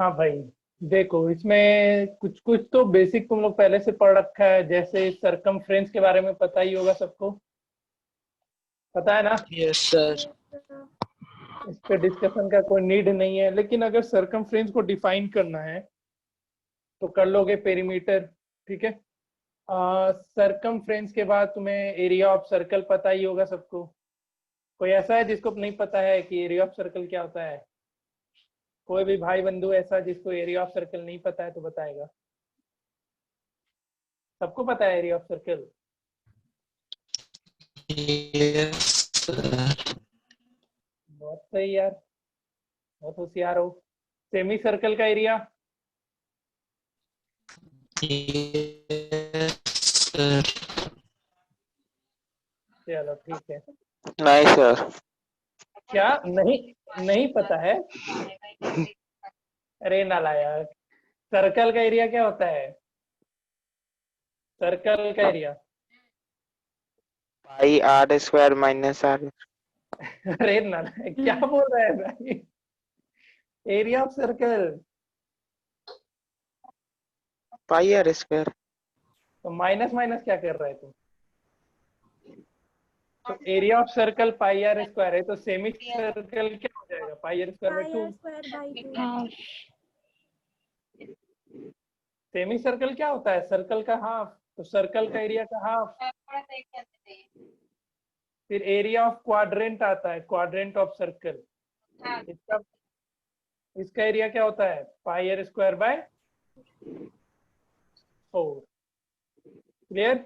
हाँ भाई, देखो इसमें कुछ कुछ तो बेसिक तुम लोग पहले से पढ़ रखा है, जैसे सरकमफ्रेंस के बारे में पता ही होगा सबको, पता है ना। Yes sir. इस पे डिस्कशन का कोई नीड नहीं है, लेकिन अगर सरकमफ्रेंस को डिफाइन करना है तो कर लोगे पेरीमीटर। ठीक है। सरकमफ्रेंस के बाद तुम्हें एरिया ऑफ सर्कल पता ही होगा सबको। कोई ऐसा है जिसको नहीं पता है कि एरिया ऑफ सर्कल क्या होता है? कोई भी भाई बंधु ऐसा जिसको एरिया ऑफ सर्कल नहीं पता है तो बताएगा। सबको पता है area of circle? Yes sir. बहुत सही यार, बहुत होशियार हो। सेमी सर्कल का एरिया? Yes sir. चलो ठीक है। नहीं सर। क्या नहीं? नहीं पता है? अरे नालायक, सर्कल का एरिया क्या होता है? सर्कल का area? Pi are square minus r. अरे नालायक, क्या बोल रहा है भाई? Area of circle pi are square. तो माइनस माइनस क्या कर रहा है तुम? तो area of circle pi are square है, तो सेमी सर्कल क्या हो जाएगा? Pi are square by 2। Semi circle क्या होता है? सर्कल का हाफ, तो सर्कल का एरिया का हाफ। फिर एरिया ऑफ क्वाड्रेंट आता है, क्वाड्रेंट ऑफ सर्कल। इसका इसका एरिया क्या होता है? पाई आर स्क्वायर बाय 4। क्लियर?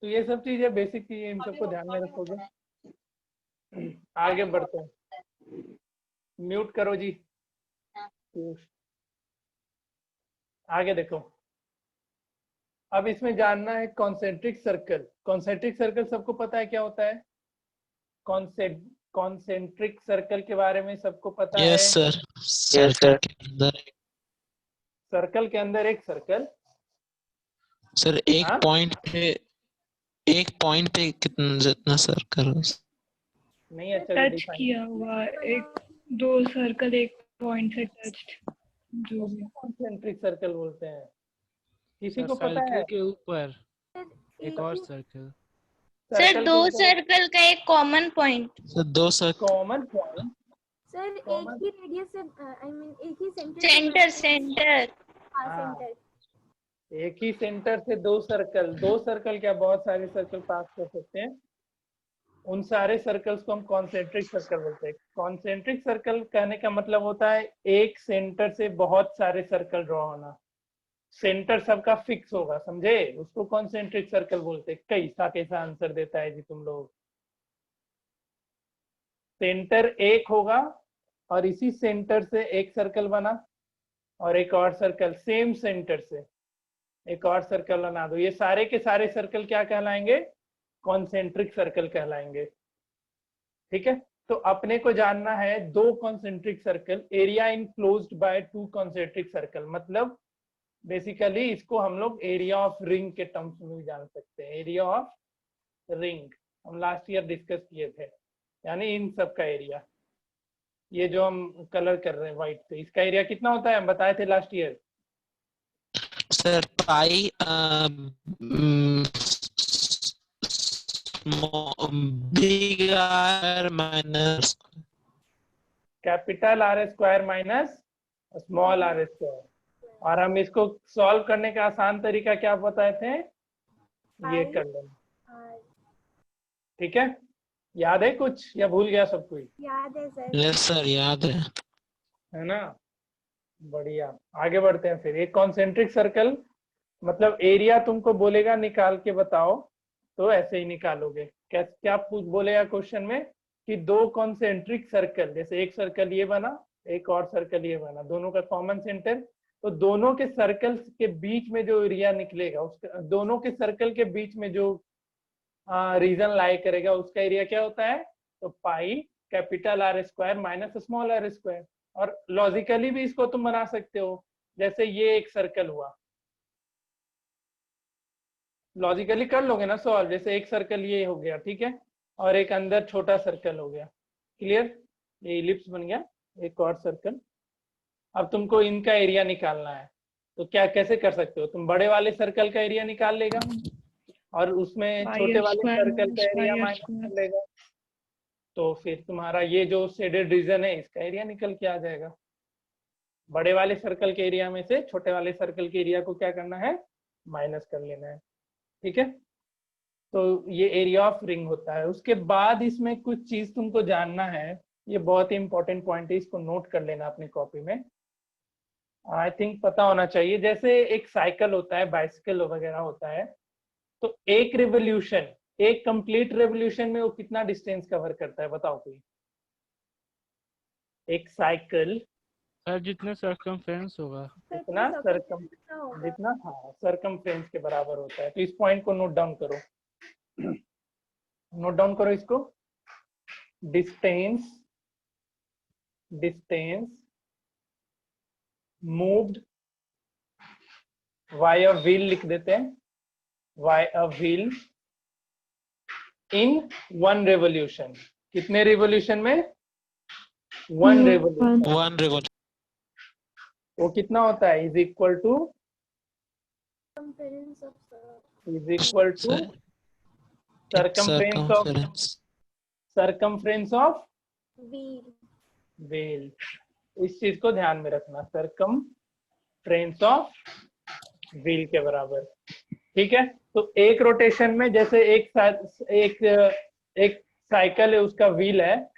तो ये सब चीजें बेसिक चीजें, इन सबको ध्यान में रखोगे। आगे बढ़ते हैं। म्यूट करो जी। आगे देखो। अब इसमें जानना है कॉन्सेंट्रिक सर्कल। कॉन्सेंट्रिक सर्कल सबको पता है क्या होता है? कॉन्सेंट्रिक सर्कल के बारे में सबको पता यस है? सर। सर्कल के अंदर। सर्कल के अंदर एक सर्कल। सर हाँ, एक पॉइंट पे कितना जितना सर्कल। नहीं अच्छा से टच डिफाइन। किया हुआ एक दो सर्कल एक पॉइंट से टच जो भी। उसको कॉन्सेंट्रिक सर्कल बोलते हैं। किसी सर को पता है? सर्कल के ऊपर एक और सर्कल। सर सर्कल दो के ऊपर सर्कल का एक कॉमन पॉइंट। सर दो सर्कल। Common point. सर एक कॉमन, ही रेडियस से आई मीन एक ही सेंटर सेंटर सेंटर। हाँ हाँ, सेंटर। एक ही सेंटर से दो सर्कल, दो सर्कल क्या बहुत सारे सर्कल पास कर सकते हैं। उन सारे सर्कल्स को हम कॉन्सेंट्रिक सर्कल बोलते हैं। कॉन्सेंट्रिक सर्कल कहने का मतलब होता है एक सेंटर से बहुत सारे सर्कल ड्रॉ होना। सेंटर सबका फिक्स होगा, समझे? उसको कॉन्सेंट्रिक सर्कल बोलते हैं। कैसा कैसा आंसर देता है जी तुम लोग। सेंटर एक होगा और इसी सेंटर से एक सर्कल बना और एक और सर्कल सेम सेंटर से एक और सर्कल बना दो, ये सारे के सारे सर्कल क्या कहलाएंगे? कॉन्सेंट्रिक सर्कल कहलाएंगे। ठीक है। तो अपने को जानना है दो concentric circle, area enclosed by two concentric circle, मतलब बेसिकली इसको हम लोग एरिया ऑफ रिंग के टर्म्स में भी जान सकते हैं। एरिया ऑफ रिंग हम लास्ट ईयर डिस्कस किए थे, यानी इन सब का एरिया। ये जो हम कलर कर रहे हैं व्हाइट से, इसका एरिया कितना होता है हम बताए थे last year? Sir pi big R minus. Capital R square minus small R square. और हम इसको सॉल्व करने का आसान तरीका क्या बताए थे? ये कर लेना। ठीक है। याद है कुछ या भूल गया सब कोई? याद है सर। यस सर याद है ना? बढ़िया। आगे बढ़ते हैं फिर। एक कॉन्सेंट्रिक सर्कल मतलब एरिया तुमको बोलेगा निकाल के बताओ, तो ऐसे ही निकालोगे। क्या क्या बोलेगा क्वेश्चन में कि दो कॉन्सेंट्रिक सर्कल, जैसे एक सर्कल ये बना एक और सर्कल ये बना, दोनों का कॉमन सेंटर, तो दोनों के सर्कल्स के बीच में जो एरिया निकलेगा, उसका दोनों के सर्कल के बीच में जो रीजन लाई करेगा उसका एरिया क्या होता है? तो pi capital R square minus small R square. और लॉजिकली भी इसको तुम बना सकते हो, जैसे ये एक सर्कल हुआ, लॉजिकली कर लोगे ना सॉल्व। जैसे एक सर्कल ये हो गया, ठीक है, और एक अंदर छोटा सर्कल हो गया। क्लियर? ये इलिप्स बन गया, एक और सर्कल। अब तुमको इनका एरिया निकालना है, तो क्या कैसे कर सकते हो? तुम बड़े वाले सर्कल का एरिया निकाल लेगा और उसमें छोटे पाई वाले स्क्वायर सर्कल का एरिया पाई माइनस स्क्वायर। कर लेगा, तो फिर तुम्हारा ये जो शेडेड रीजन है इसका एरिया निकल के आ जाएगा। बड़े वाले सर्कल के एरिया में से छोटे वाले सर्कल के एरिया को क्या करना है? माइनस कर लेना है। ठीक है, तो ये एरिया ऑफ रिंग होता है। उसके बाद इसमें कुछ चीज तुमको जानना है, ये बहुत ही इंपॉर्टेंट पॉइंट है, इसको नोट कर लेना अपनी कॉपी में। आई थिंक पता होना चाहिए, जैसे एक साइकिल होता है, बाइसिकल वगैरह होता है, तो एक रिवोल्यूशन, एक कंप्लीट रेवोल्यूशन में वो कितना डिस्टेंस कवर करता है? बताओ कोई। एक साइकिल सर जितने सर्कमफ्रेंस होगा। जितना जितना हाँ सरकमफ्रेंस के बराबर होता है। तो इस पॉइंट को नोट डाउन करो, नोट डाउन करो इसको। Distance moved by a wheel लिख देते हैं, by a wheel in one revolution. कितने रेवोल्यूशन में? One revolution. 1 revolution. वो कितना होता है? Is equal to circumference of It's circumference of wheel. Wheel. इस चीज को ध्यान में रखना, सरकमफ्रेंस ऑफ व्हील के बराबर। ठीक है, तो एक रोटेशन में जैसे एक साइकिल है, उसका व्हील है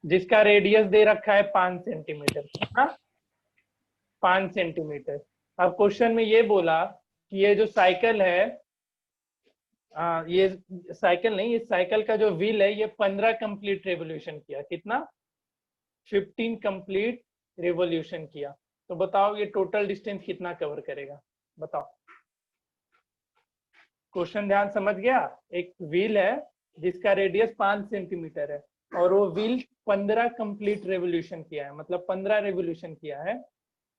जिसका रेडियस दे रखा है 5 सेंटीमीटर। हाँ 5 सेंटीमीटर। अब क्वेश्चन में ये बोला कि ये जो साइकिल है, ये साइकिल नहीं, ये साइकिल का जो व्हील है ये 15 कंप्लीट रेवोल्यूशन किया। कितना? 15 कंप्लीट रेवोल्यूशन किया। तो बताओ ये टोटल डिस्टेंस कितना कवर करेगा? बताओ। क्वेश्चन ध्यान समझ गया? एक व्हील है जिसका रेडियस 5 सेंटीमीटर है और वो व्हील 15 कंप्लीट रेवोल्यूशन किया है, मतलब 15 रेवोल्यूशन किया है,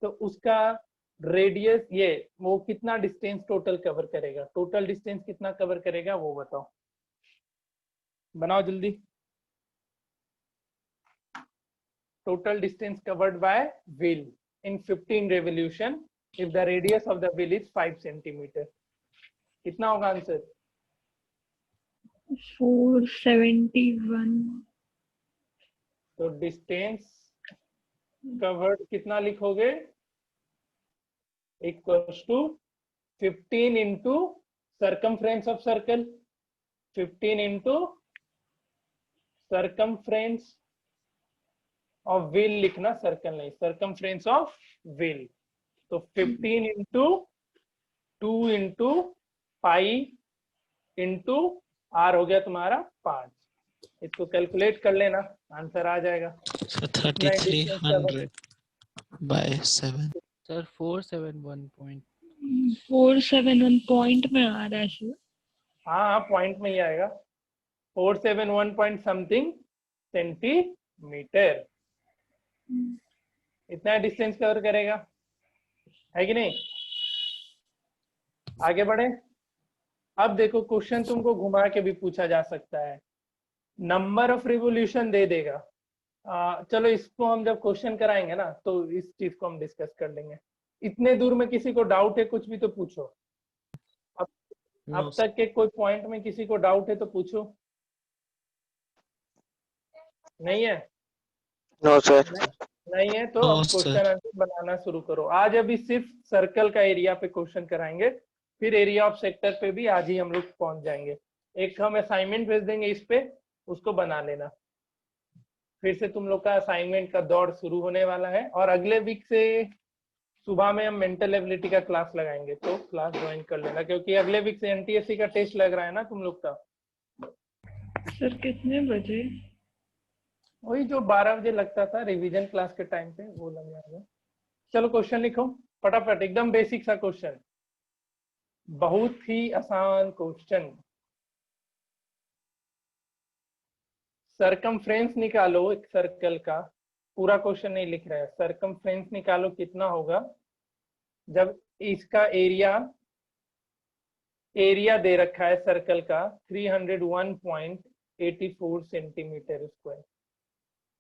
तो उसका रेडियस ये वो कितना डिस्टेंस टोटल कवर करेगा? टोटल डिस्टेंस कितना कवर करेगा वो बताओ, बनाओ जल्दी। Total distance covered by wheel in 15 revolution if the radius of the wheel is 5 centimetre. कितना होगा आंसर? 471। तो डिस्टेंस कवर्ड कितना लिखोगे? Equals to 15 into circumference of circle, 15 into circumference of wheel लिखना, सर्कल नहीं, सर्कमफ्रेंस ऑफ व्हील। तो 15 into 2 into pi into R हो गया तुम्हारा 5। इसको कैलकुलेट कर लेना, आंसर आ जाएगा। So 3300 by 7. Sir 471 point. 471 point में आ रहा है सर। हाँ पॉइंट में ही आएगा, 471 पॉइंट समथिंग सेंटीमीटर। इतना डिस्टेंस कवर करेगा, है कि नहीं? आगे बढ़े। अब देखो क्वेश्चन तुमको घुमा के भी पूछा जा सकता है, नंबर ऑफ रिवोल्यूशन दे देगा। चलो इसको हम जब क्वेश्चन कराएंगे ना तो इस चीज को हम डिस्कस कर लेंगे। इतने दूर में किसी को डाउट है कुछ भी तो पूछो। अब तक के कोई पॉइंट में किसी को डाउट है तो पूछो। नहीं है? No sir. नहीं है तो अब क्वेश्चन आंसर बनाना शुरू करो। आज अभी सिर्फ सर्कल का एरिया पे क्वेश्चन कराएंगे, फिर एरिया ऑफ सेक्टर पे भी आज ही हम लोग पहुंच जाएंगे। एक हम असाइनमेंट भेज देंगे इस पे, उसको बना लेना। फिर से तुम लोग का असाइनमेंट का दौर शुरू होने वाला है और अगले वीक से सुबह में हम मेंटल एबिलिटी का क्लास लगाएंगे, तो क्लास ज्वाइन कर लेना, क्योंकि अगले वीक से एनटीएससी का टेस्ट लग रहा है ना तुम लोग का। सर कितने बजे? वही जो 12 बजे लगता था रिवीजन क्लास के टाइम पे, वो लग जाएगा। चलो क्वेश्चन लिखो फटाफट, एकदम बेसिक सा क्वेश्चन, बहुत ही आसान क्वेश्चन। सरकमफ्रेंस निकालो एक सर्कल का, पूरा क्वेश्चन नहीं लिख रहा है, सरकमफ्रेंस निकालो कितना होगा जब इसका एरिया दे रखा है सर्कल का 301.84 सेंटीमीटर स्क्वायर।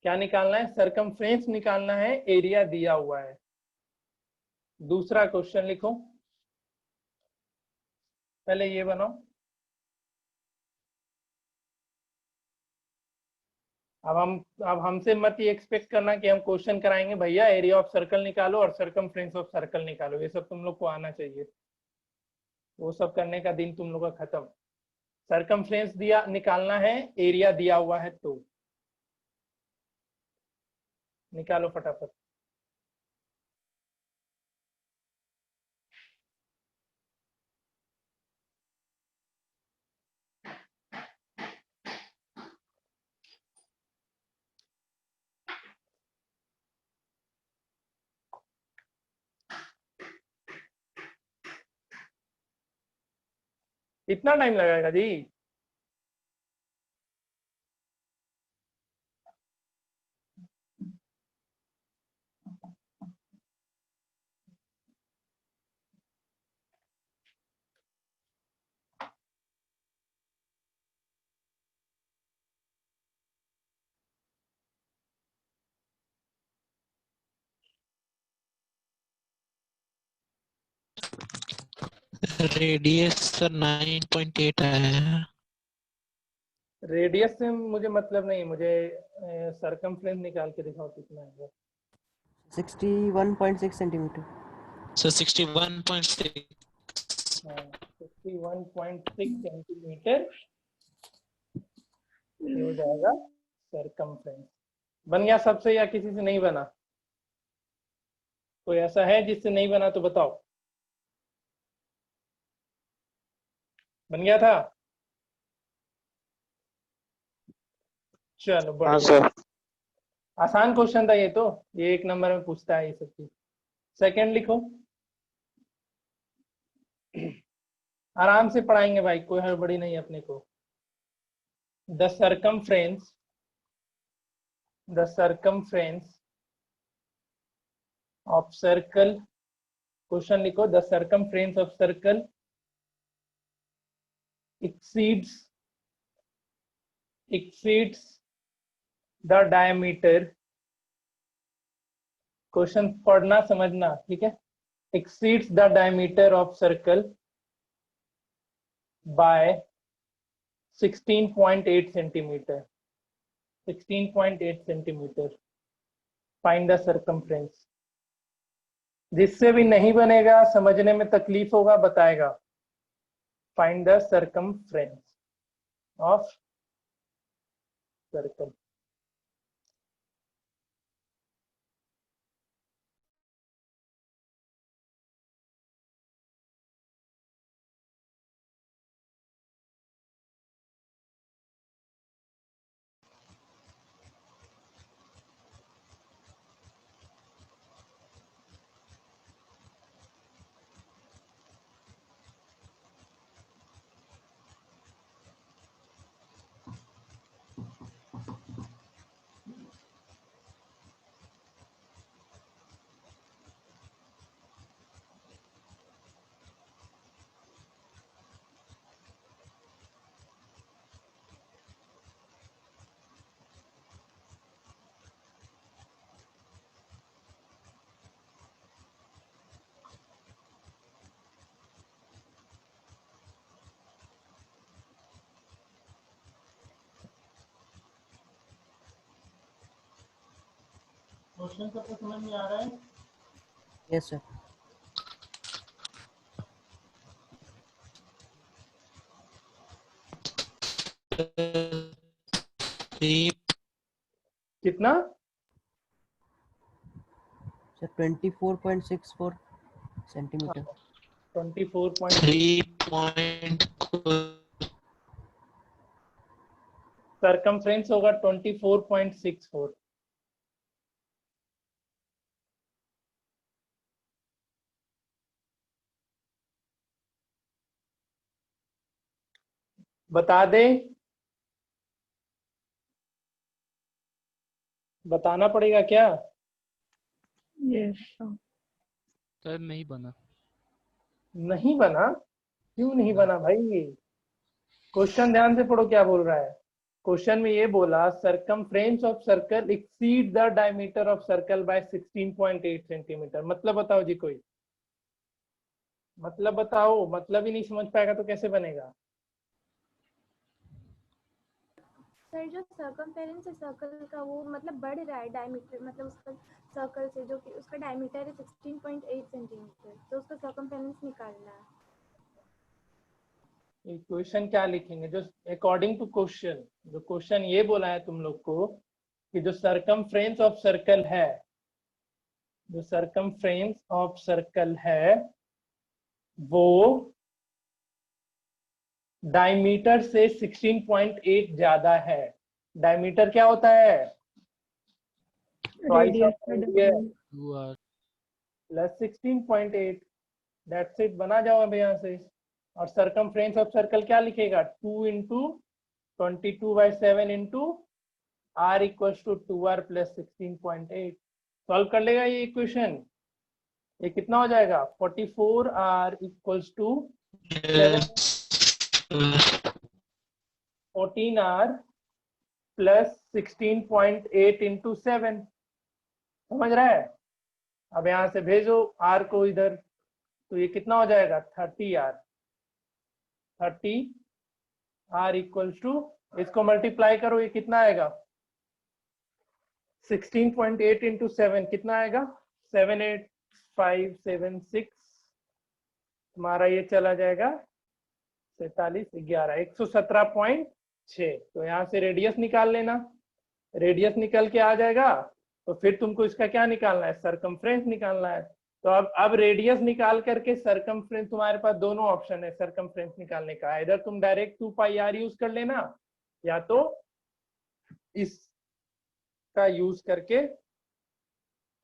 क्या निकालना है? सरकमफ्रेंस निकालना है, एरिया दिया हुआ है। दूसरा क्वेश्चन लिखो, पहले ये बनाओ। अब हमसे मत ये एक्सपेक्ट करना कि हम क्वेश्चन कराएंगे भैया एरिया ऑफ सर्कल निकालो और सरकमफ्रेंस ऑफ सर्कल निकालो, ये सब तुम लोग को आना चाहिए। वो सब करने का दिन तुम लोग का खत्म। सरकमफ्रेंस दिया निकालना है, एरिया दिया हुआ है, तो निकालो फटाफट। कितना टाइम लगेगा जी? रेडियस सर 9.8 आया है। रेडियस से मुझे मतलब नहीं, मुझे सरकमफ्रेंस निकाल के दिखाओ कितना है। 61.6 सेंटीमीटर। सर 61.6। 61.6 सेंटीमीटर ये हो जाएगा सरकमफ्रेंस। बन गया सबसे या किसी से नहीं बना? कोई ऐसा है जिससे नहीं बना तो बताओ। बन गया था? चलो हाँ बढ़िया। सर। आसान क्वेश्चन था ये तो, ये 1 नंबर में पूछता है ये सब चीज। सेकंड लिखो, आराम से पढ़ाएंगे भाई, कोई हड़बड़ी नहीं अपने को। The circumference of circle, question लिखो, the circumference of circle exceeds the diameter, question पढ़ना समझना, ठीक है? exceeds the diameter of circle by 16.8 centimeter. 16.8 centimeter. Find the circumference. जिससे भी नहीं बनेगा, समझने में तकलीफ होगा, बताएगा। Find the circumference of circle. Question सबको समझ में आ रहा है? Yes sir. कितना? Sir 24.64 centimetre. 24. सरकमफ्रेंस होगा 24.64। बता दे, बताना पड़ेगा क्या? यस सर नहीं बना। नहीं बना? क्यों नहीं बना भाई? क्वेश्चन ध्यान से पढ़ो क्या बोल रहा है। क्वेश्चन में ये बोला circumference of circle exceed the diameter of circle by 16.8 centimetre. मतलब बताओ जी कोई, मतलब बताओ, मतलब ही नहीं समझ पाएगा तो कैसे बनेगा। सर जो सर्कमफेरेंस है सर्कल का वो मतलब बढ़ रहा है डायमीटर, मतलब उसका सर्कल से जो कि उसका डायमीटर है 16.8 सेंटीमीटर, तो उसका सर्कमफेरेंस निकालना है। क्वेश्चन क्या लिखेंगे जो अकॉर्डिंग टू क्वेश्चन, जो क्वेश्चन ये बोला है तुम लोग को कि जो सरकमफ्रेंस ऑफ सर्कल है, जो सरकमफ्रेंस ऑफ सर्कल है वो डायमीटर से 16.8 ज्यादा है। डायमीटर क्या होता है? रेडियस का double. 2r plus 16.8, that's it. बना जाओ अब यहाँ से। और सरकमफ्रेंस ऑफ सर्कल क्या लिखेगा? 2 into 22/7 into r equals to 2r plus 16.8। Solve कर लेगा ये इक्वेशन। ये कितना हो जाएगा? 44r equals to 14r plus 16.8 into 7। समझ रहा है? अब यहाँ से भेजो r को इधर, तो ये कितना हो जाएगा? 30r। 30r इक्वल्स टू, इसको मल्टीप्लाई करो, ये कितना आएगा? 16.8 इंटू 7 कितना आएगा? 78576। तुम्हारा ये चला जाएगा 47 11 117.6। तो यहाँ से रेडियस निकाल लेना। रेडियस निकल के आ जाएगा तो फिर तुमको इसका क्या निकालना है? सरकमफ्रेंस निकालना है। तो अब रेडियस निकाल करके सरकमफ्रेंस, तुम्हारे पास दोनों ऑप्शन है सरकमफ्रेंस निकालने का। इधर तुम डायरेक्ट 2πr यूज कर लेना, या तो इसका यूज करके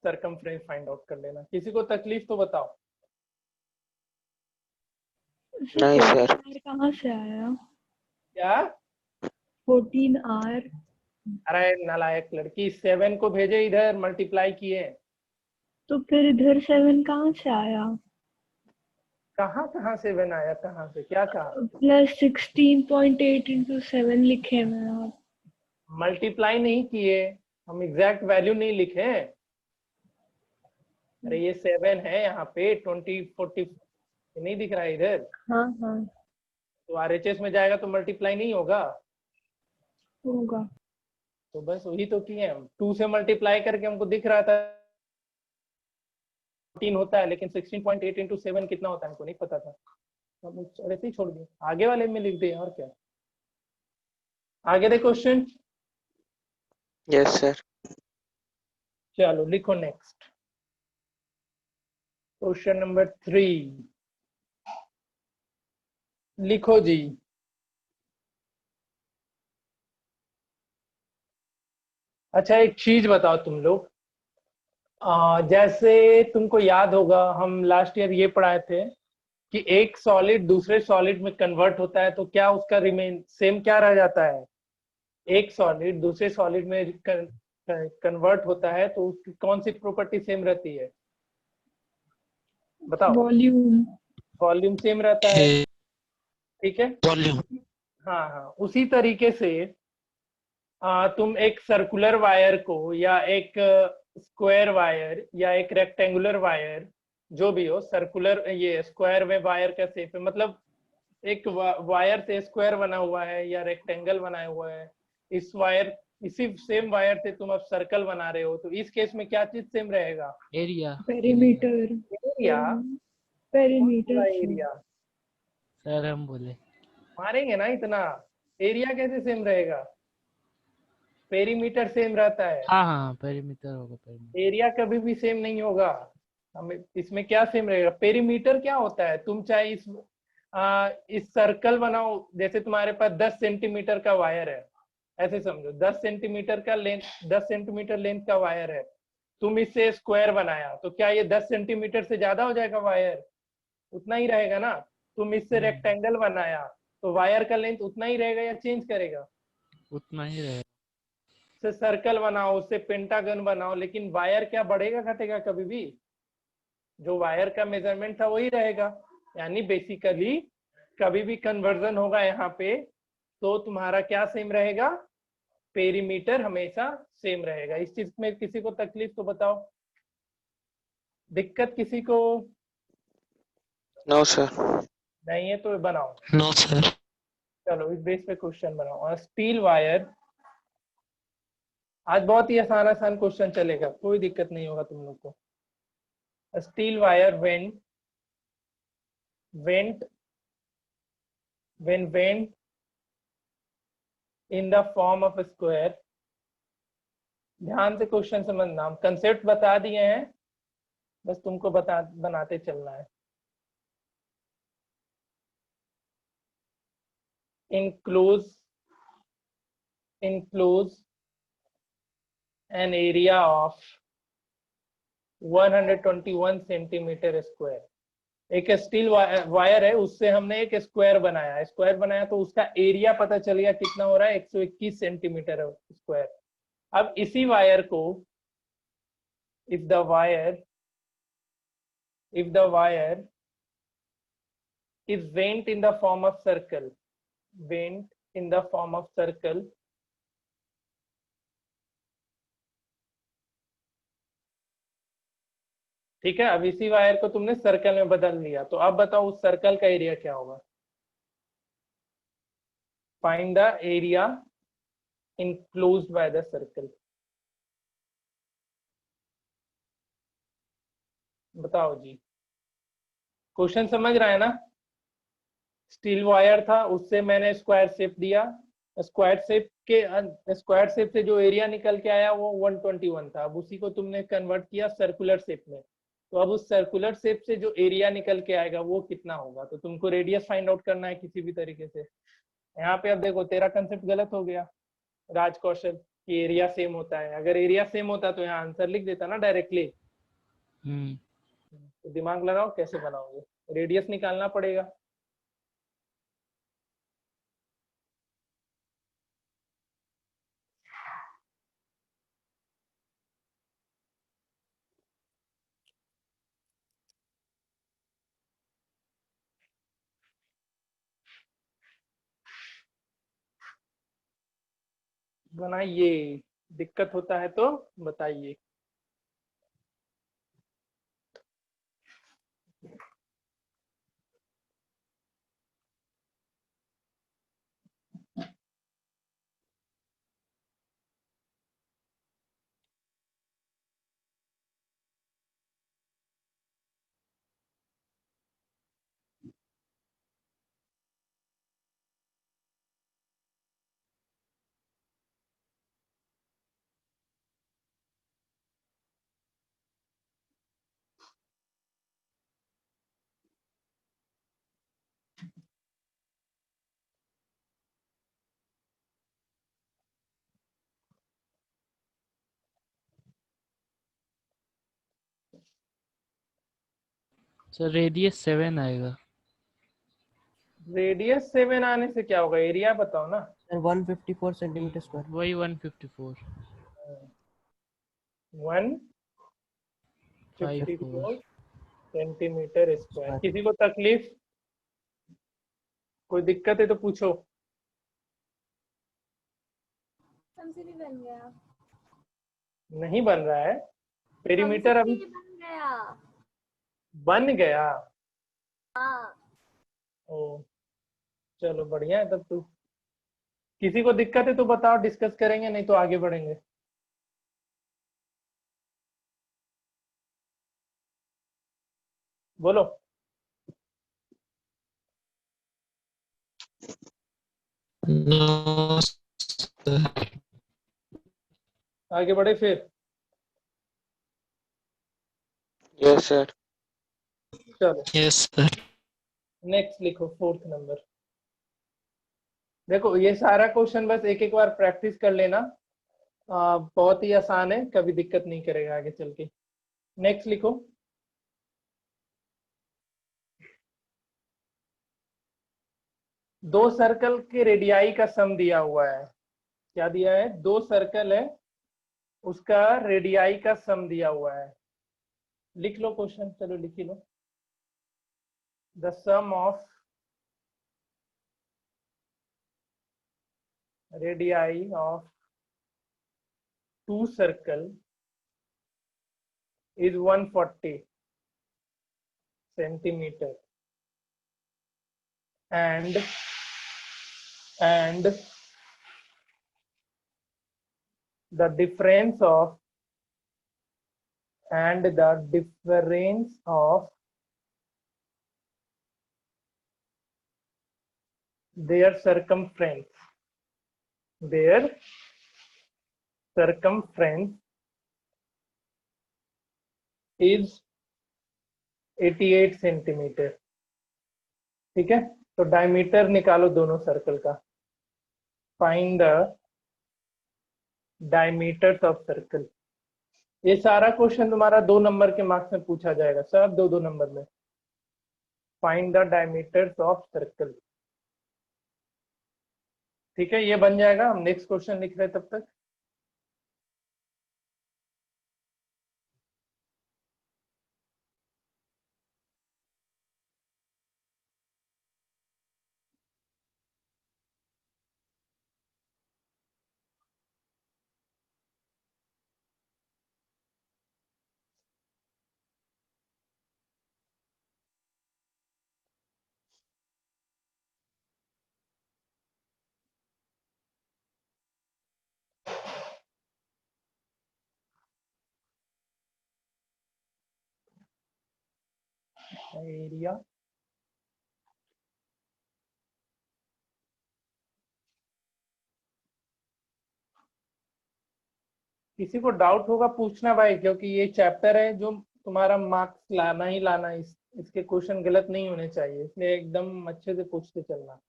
सरकमफ्रेंस फाइंड आउट कर लेना। किसी को तकलीफ तो बताओ। नहीं सर। R कहाँ से आया? क्या? 14r। अरे नालायक लड़की, 7 को भेजे इधर, मल्टीप्लाई किए। तो फिर इधर 7 कहाँ से आया? कहाँ कहाँ से बनाया? कहाँ से? क्या कहा? प्लस 16.8 इंटू 7 लिखे मैं आप। मल्टीप्लाई नहीं किए हम, एग्जैक्ट वैल्यू नहीं लिखे। अरे ये 7 है यहाँ पे, 20 40 नहीं दिख रहा है इधर। हाँ हाँ तो RHS में जाएगा तो मल्टीप्लाई नहीं होगा। होगा। तो बस वही तो किए हम, 2 से मल्टीप्लाई करके हमको दिख रहा था 14 होता है, लेकिन 16.8 इंटू 7 कितना होता है हमको नहीं पता था। हम ऐसे ही छोड़ दिए, आगे वाले में लिख दिए। और क्या आगे दे क्वेश्चन? Yes sir. चलो लिखो नेक्स्ट। क्वेश्चन नंबर 3 लिखो जी। अच्छा एक चीज बताओ तुम लोग, जैसे तुमको याद होगा हम लास्ट ईयर ये पढ़ाए थे कि एक सॉलिड दूसरे सॉलिड में कन्वर्ट होता है तो क्या उसका रिमेन सेम क्या रह जाता है? एक सॉलिड दूसरे सॉलिड में कन्वर्ट होता है तो उसकी कौन सी प्रॉपर्टी सेम रहती है? बताओ। वॉल्यूम। वॉल्यूम सेम रहता है, ठीक है। वॉल्यूम। हाँ हाँ, उसी तरीके से तुम एक सर्कुलर वायर को या एक स्क्वायर वायर या एक रेक्टेंगुलर वायर, जो भी हो, सर्कुलर ये स्क्वायर में वायर का शेप है, मतलब एक वायर से स्क्वायर बना हुआ है या रेक्टेंगल बनाया हुआ है। इस वायर, इसी सेम वायर से तुम अब सर्कल बना रहे हो, तो इस केस में क्या चीज सेम रहेगा? Area. Perimeter. Area. Perimeter. Area sir हम बोले मारेंगे ना इतना, एरिया कैसे सेम रहेगा? पेरीमीटर सेम रहता है। हाँ हाँ पेरीमीटर होगा। पेरीमीटर एरिया कभी भी सेम नहीं होगा। हमें इसमें क्या सेम रहेगा? पेरीमीटर क्या होता है? तुम चाहे इस सर्कल बनाओ, जैसे तुम्हारे पास 10 सेंटीमीटर का वायर है, ऐसे समझो 10 सेंटीमीटर का लेंथ, 10 सेंटीमीटर लेंथ का वायर है, तुम इससे स्क्वायर बनाया तो क्या ये 10 सेंटीमीटर से ज्यादा हो जाएगा वायर? उतना ही रहेगा ना। तुम इससे रेक्टेंगल बनाया तो वायर का लेंथ उतना ही रहेगा या चेंज करेगा? उतना ही रहेगा। से सर्कल बनाओ, उससे पेंटागन बनाओ, लेकिन वायर क्या बढ़ेगा घटेगा? कभी भी जो वायर का मेजरमेंट था वही रहेगा। यानी बेसिकली कभी भी कन्वर्जन होगा यहाँ पे तो तुम्हारा क्या सेम रहेगा? पेरीमीटर हमेशा सेम रहेगा। इस चीज में किसी को तकलीफ तो बताओ, दिक्कत किसी को नो सर। नहीं है तो बनाओ। No sir. चलो इस बेस पे क्वेश्चन बनाओ। और स्टील वायर, आज बहुत ही आसान आसान क्वेश्चन चलेगा, कोई दिक्कत नहीं होगा तुम लोग को। Steel wire went in the form of a square, ध्यान से क्वेश्चन समझना, हम कंसेप्ट बता दिए हैं, बस तुमको बनाते चलना है। enclose an area of 121 centimetre square. एक स्टील वायर है, उससे हमने एक स्क्वायर बनाया तो उसका एरिया पता चल गया कितना हो रहा है, 121 सेंटीमीटर स्क्वायर। अब इसी वायर को if the wire is bent in the form of circle, ठीक है। अब इसी वायर को तुमने सर्कल में बदल लिया, तो अब बताओ उस सर्कल का एरिया क्या होगा। Find the area enclosed by the circle, बताओ जी। क्वेश्चन समझ रहा है ना। स्टील वायर था, उससे मैंने स्क्वायर शेप दिया, स्क्वायर शेप से जो एरिया निकल के आया वो 121 था। अब उसी को तुमने कन्वर्ट किया सर्कुलर शेप में, तो अब उस सर्कुलर शेप से जो एरिया निकल के आएगा वो कितना होगा। तो तुमको रेडियस फाइंड आउट करना है किसी भी तरीके से। यहाँ पे अब देखो तेरा कंसेप्ट गलत हो गया राज कौशल, कि एरिया सेम होता है। अगर एरिया सेम होता तो यहाँ आंसर लिख देता ना डायरेक्टली। तो दिमाग लगाओ कैसे बनाओगे, रेडियस निकालना पड़ेगा। बनाइए, दिक्कत होता है तो बताइए। सर रेडियस 7 आएगा। रेडियस 7 आने से क्या होगा, एरिया बताओ ना। Sir 154 centimetre square. वही 154 154 सेंटीमीटर स्क्वायर। किसी को तकलीफ, कोई दिक्कत है तो पूछो। हमसे भी बन गया। नहीं बन रहा है पेरीमीटर, अभी बन गया। हाँ। ओ चलो बढ़िया है तब तो। किसी को दिक्कत है तो बताओ, डिस्कस करेंगे, नहीं तो आगे बढ़ेंगे। बोलो। No sir. आगे बढ़े फिर। Yes sir. चलो यस सर। नेक्स्ट लिखो 4th नंबर। देखो ये सारा क्वेश्चन बस एक एक बार प्रैक्टिस कर लेना, बहुत ही आसान है, कभी दिक्कत नहीं करेगा आगे चल के। नेक्स्ट लिखो। दो सर्कल के रेडियाई का सम दिया हुआ है। क्या दिया है, दो सर्कल है उसका रेडियाई का सम दिया हुआ है। लिख लो क्वेश्चन, चलो लिख ही लो। The sum of radii of two circle is 140 centimeter and the difference of their circumference is 88 centimetre. ठीक है, तो डायमीटर निकालो दोनों सर्कल का। Find the diameters of circle. ये सारा क्वेश्चन तुम्हारा 2 नंबर के मार्क्स में पूछा जाएगा, सब 2-2 नंबर में। Find the diameters of circle. ठीक है, ये बन जाएगा। हम नेक्स्ट क्वेश्चन लिख रहे हैं तब तक। एरिया किसी को डाउट होगा पूछना भाई, क्योंकि ये चैप्टर है जो तुम्हारा मार्क्स लाना ही लाना। इसके क्वेश्चन गलत नहीं होने चाहिए, इसलिए एकदम अच्छे से पूछते चलना।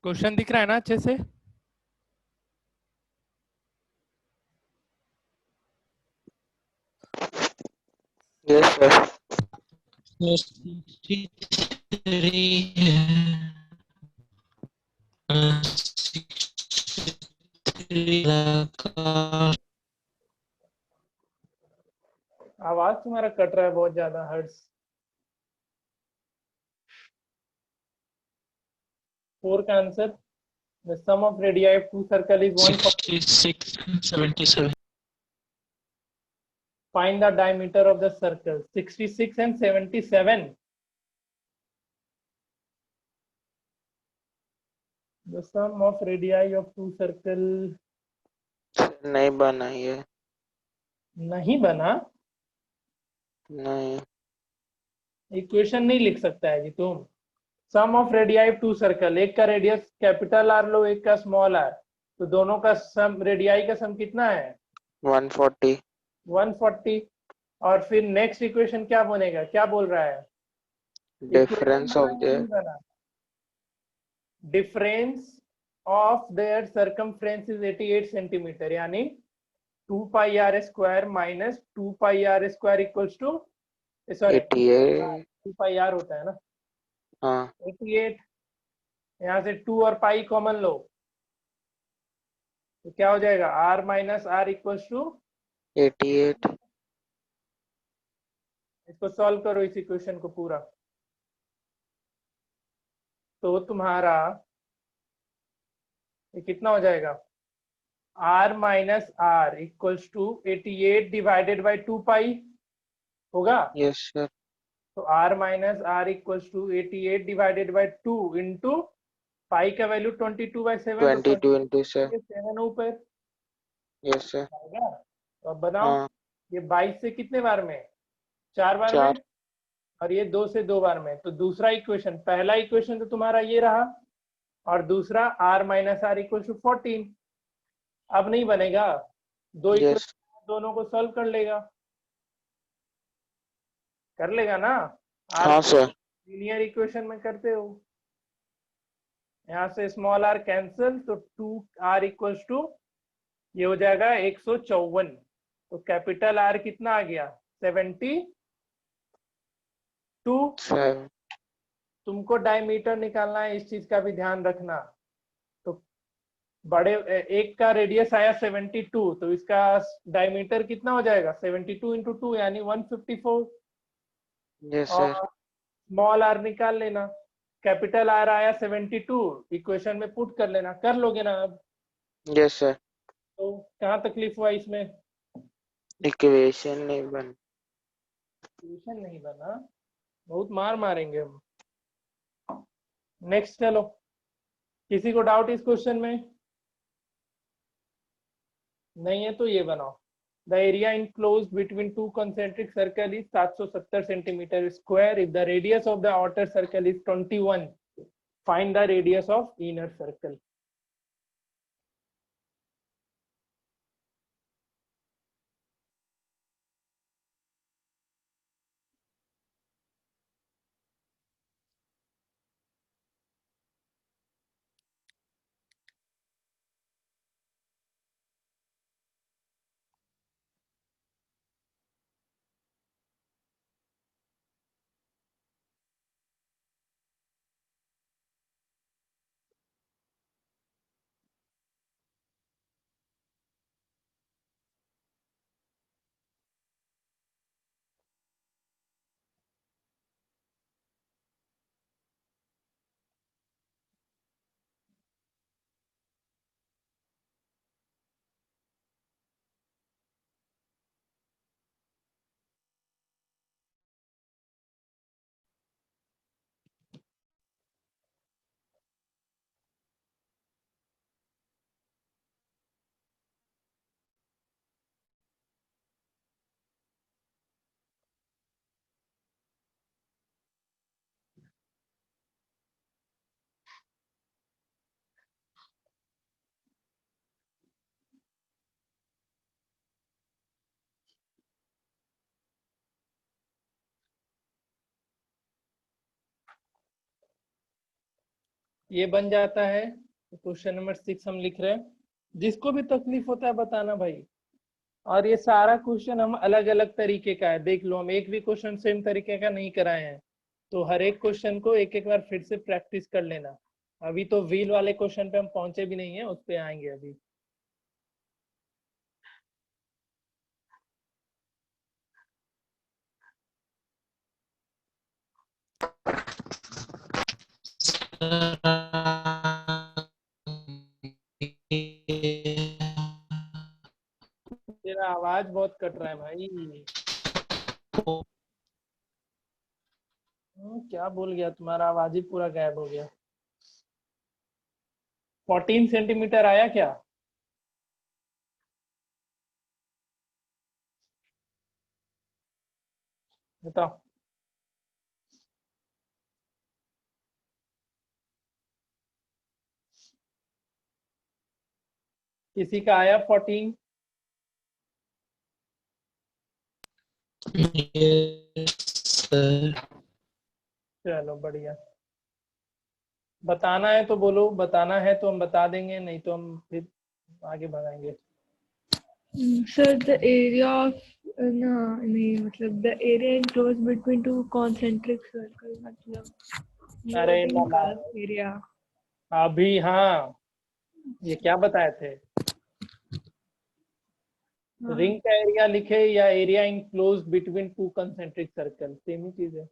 क्वेश्चन दिख रहा है ना अच्छे से? Yes sir. 63 है। 63 लगा। आवाज तुम्हारा कट रहा है बहुत ज्यादा। हर्ट्स 4 का answer. The sum of radii of two circle is 140. 66 and 77. Find the diameter of the circle. 66 and 77. The sum of radii of two circle नहीं बना ये। नहीं बना। नहीं। इक्वेशन नहीं लिख सकता है जी तुम। Sum of radii of two circle, एक का रेडियस कैपिटल आर लो, एक का स्मॉल आर, तो दोनों का सम, रेडियाई का सम कितना है? 140। 140। और फिर नेक्स्ट इक्वेशन क्या बनेगा? क्या बोल रहा है? Difference of the difference of their circumference is 88 centimetre, यानी 2 pi are square minus 2 pi are square equals to, sorry 88। 2 pi r होता है ना। हाँ 88, यहाँ से 2 और पाई कॉमन लो तो क्या हो जाएगा? r minus R equals to 88। इसको सॉल्व करो इस इक्वेशन को पूरा, तो तुम्हारा ये कितना हो जाएगा? r minus R equals to 88 divided by 2 pi होगा। Yes sir. तो r minus R equals to 88 divided by 2 into pi का वैल्यू 22/7, 22 into 7. 7 ऊपर Yes sir. आएगा। तो अब बनाओ, हाँ ये 22 से कितने बार में, 4 बार में, 4. और ये 2 से 2 बार में। तो दूसरा इक्वेशन, पहला इक्वेशन तो तुम्हारा ये रहा, और दूसरा r minus R equal to 14। अब नहीं बनेगा, दो Yes. इक्वेशन दोनों को सॉल्व कर लेगा, कर लेगा ना। हाँ सर. लीनियर इक्वेशन में करते हो, यहाँ से स्मॉल r कैंसिल, तो 2r इक्वल्स टू ये हो जाएगा 154। तो कैपिटल R कितना आ गया, 72। 7. तुमको डायमीटर निकालना है, इस चीज का भी ध्यान रखना। तो बड़े एक का रेडियस आया 72, तो इसका डायमीटर कितना हो जाएगा, 72 इंटू 2 यानी 154। Yes और sir. स्मॉल r निकाल लेना, कैपिटल R आया 72, इक्वेशन में पुट कर लेना, कर लोगे ना अब। Yes sir. तो कहाँ तकलीफ हुआ इसमें, इक्वेशन नहीं बन. इक्वेशन नहीं बना, बहुत मार मारेंगे हम। नेक्स्ट चलो, किसी को डाउट इस क्वेश्चन में नहीं है तो ये बनाओ। The area enclosed between two concentric circle is 770 centimetre square if the radius of the outer circle is 21, find the radius of inner circle. ये बन जाता है। क्वेश्चन नंबर 6 हम लिख रहे हैं। जिसको भी तकलीफ होता है बताना भाई। और ये सारा क्वेश्चन हम अलग अलग तरीके का है, देख लो, हम एक भी क्वेश्चन सेम तरीके का नहीं कराए हैं। तो हर एक क्वेश्चन को एक एक बार फिर से प्रैक्टिस कर लेना। अभी तो व्हील वाले क्वेश्चन पे हम पहुंचे भी नहीं है, उस पे आएंगे अभी। तेरा आवाज बहुत कट रहा है भाई। क्या बोल गया, तुम्हारा आवाज ही पूरा गायब हो गया। 14 सेंटीमीटर आया क्या? बताओ। किसी का आया 14? Yes, sir. चलो बढ़िया। बताना है तो बोलो, बताना है तो हम बता देंगे, नहीं तो हम फिर आगे बढ़ाएंगे। सर द एरिया ऑफ ना नहीं मतलब the area enclose between to concentric circle मतलब अरे एरिया। अभी हाँ, ये क्या बताए थे, रिंग का एरिया लिखे या area enclose between two concentric circle, same ही चीज है।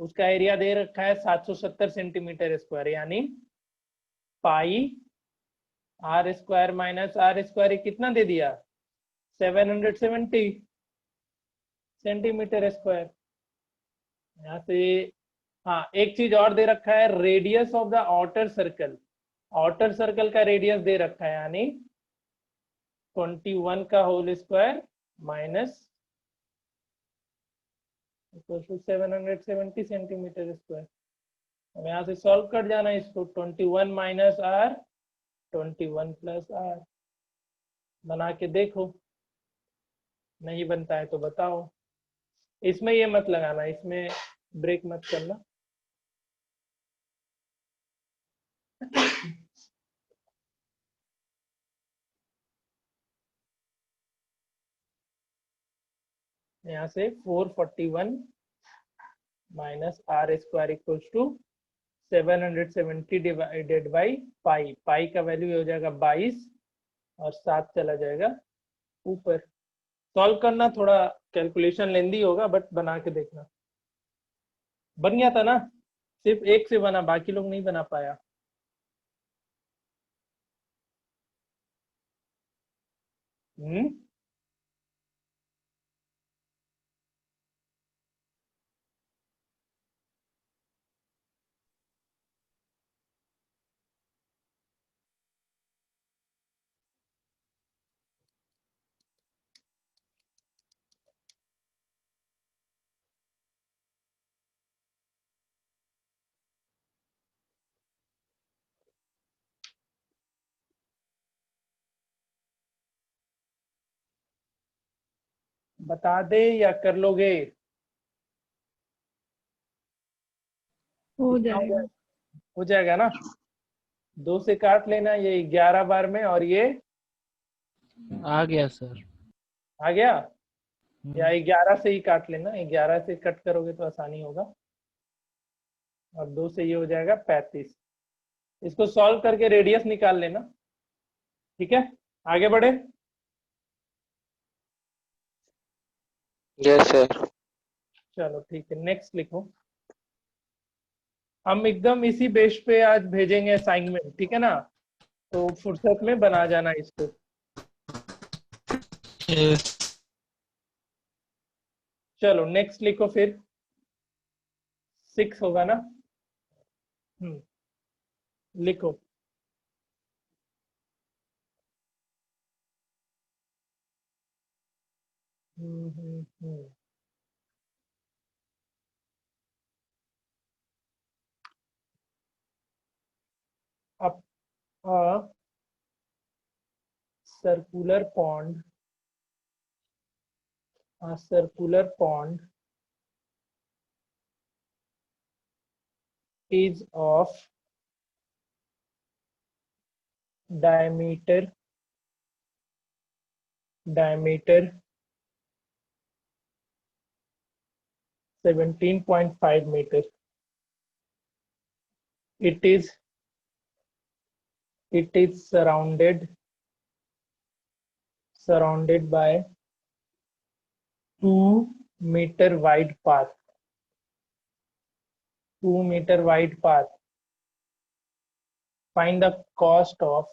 उसका एरिया दे रखा है 770 सेंटीमीटर स्क्वायर, यानी pi are square minus r square कितना दे दिया, 770 सेंटीमीटर स्क्वायर। यहाँ से हाँ, एक चीज और दे रखा है, radius of the outer circle. Outer circle का रेडियस दे रखा है, यानी 21 का whole square minus 770 centimetre square. अब यहाँ से सॉल्व कर जाना इसको, 21 माइनस आर 21 प्लस आर। बना के देखो, नहीं बनता है तो बताओ। इसमें ये मत लगाना, इसमें ब्रेक मत करना। यहाँ से 441 minus r square equals to 770 divided by pi. Pi का वैल्यू हो जाएगा 22 और 7 चला जाएगा ऊपर। सॉल्व करना थोड़ा कैलकुलेशन लेंदी होगा, बट बना के देखना। बन गया था ना? सिर्फ एक से बना, बाकी लोग नहीं बना पाया। बता दे या कर लोगे? हो कितना हो जाएगा। जाएगा? हो जाएगा ना? 2 से काट लेना, ये 11 बार में, और ये आ गया सर। आ गया। या 11 से ही काट लेना, 11 से कट करोगे तो आसानी होगा। और 2 से ये हो जाएगा 35। इसको सॉल्व करके रेडियस निकाल लेना, ठीक है? आगे बढ़े। Yes sir. चलो ठीक है, नेक्स्ट लिखो। हम एकदम इसी बेस पे आज भेजेंगे असाइनमेंट, ठीक है ना? तो फुर्सत में बना जाना इसको। yes, चलो नेक्स्ट लिखो फिर। 6 होगा ना? लिखो। अब circular pond, a circular pond is of diameter 17.5 meter. It is surrounded by 2-meter wide path. 2-meter wide path. Find the cost of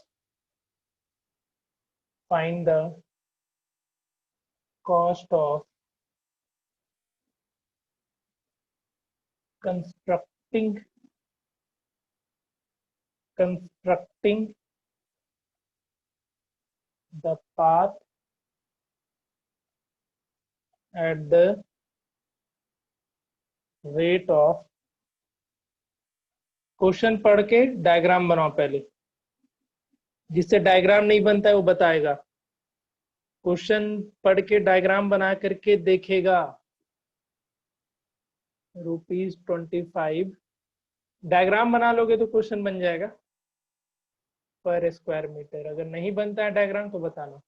constructing the path at the rate of। Question पढ़ के diagram बनाओ पहले, जिससे diagram नहीं बनता है वो बताएगा। क्वेश्चन पढ़ के डायग्राम बना करके देखेगा। ₹25 डायग्राम बना लोगे तो क्वेश्चन बन जाएगा पर स्क्वायर मीटर। अगर नहीं बनता है डायग्राम तो बताना।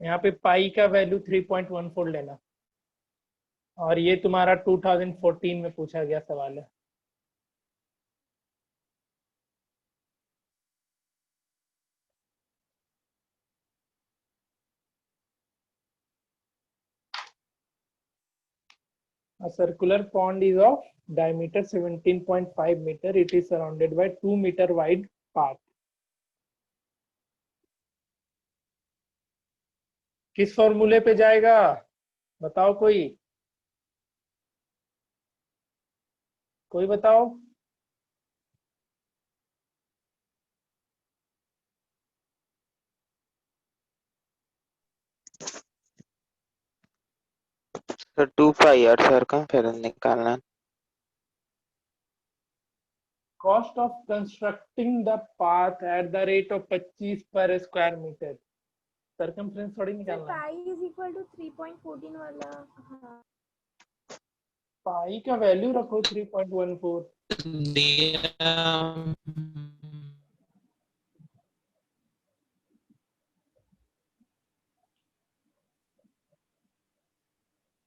यहाँ पे पाई का वैल्यू 3.14 लेना। और ये तुम्हारा 2014 में पूछा गया सवाल है। A circular pond is of diameter 17.5 meter. It is surrounded by 2-meter wide path. किस फॉर्मूले पे जाएगा बताओ कोई? कोई बताओ। सर 2 पाई और सर्कमफेरेंस निकालना है। Cost of constructing the path at the rate of 25 पर स्क्वायर मीटर। सर्कमफ्रेंस थोड़ी सर निकालना है। पाई इज इक्वल टू 3.14 वाला। हाँ पाई का वैल्यू रखो 3.14। दिया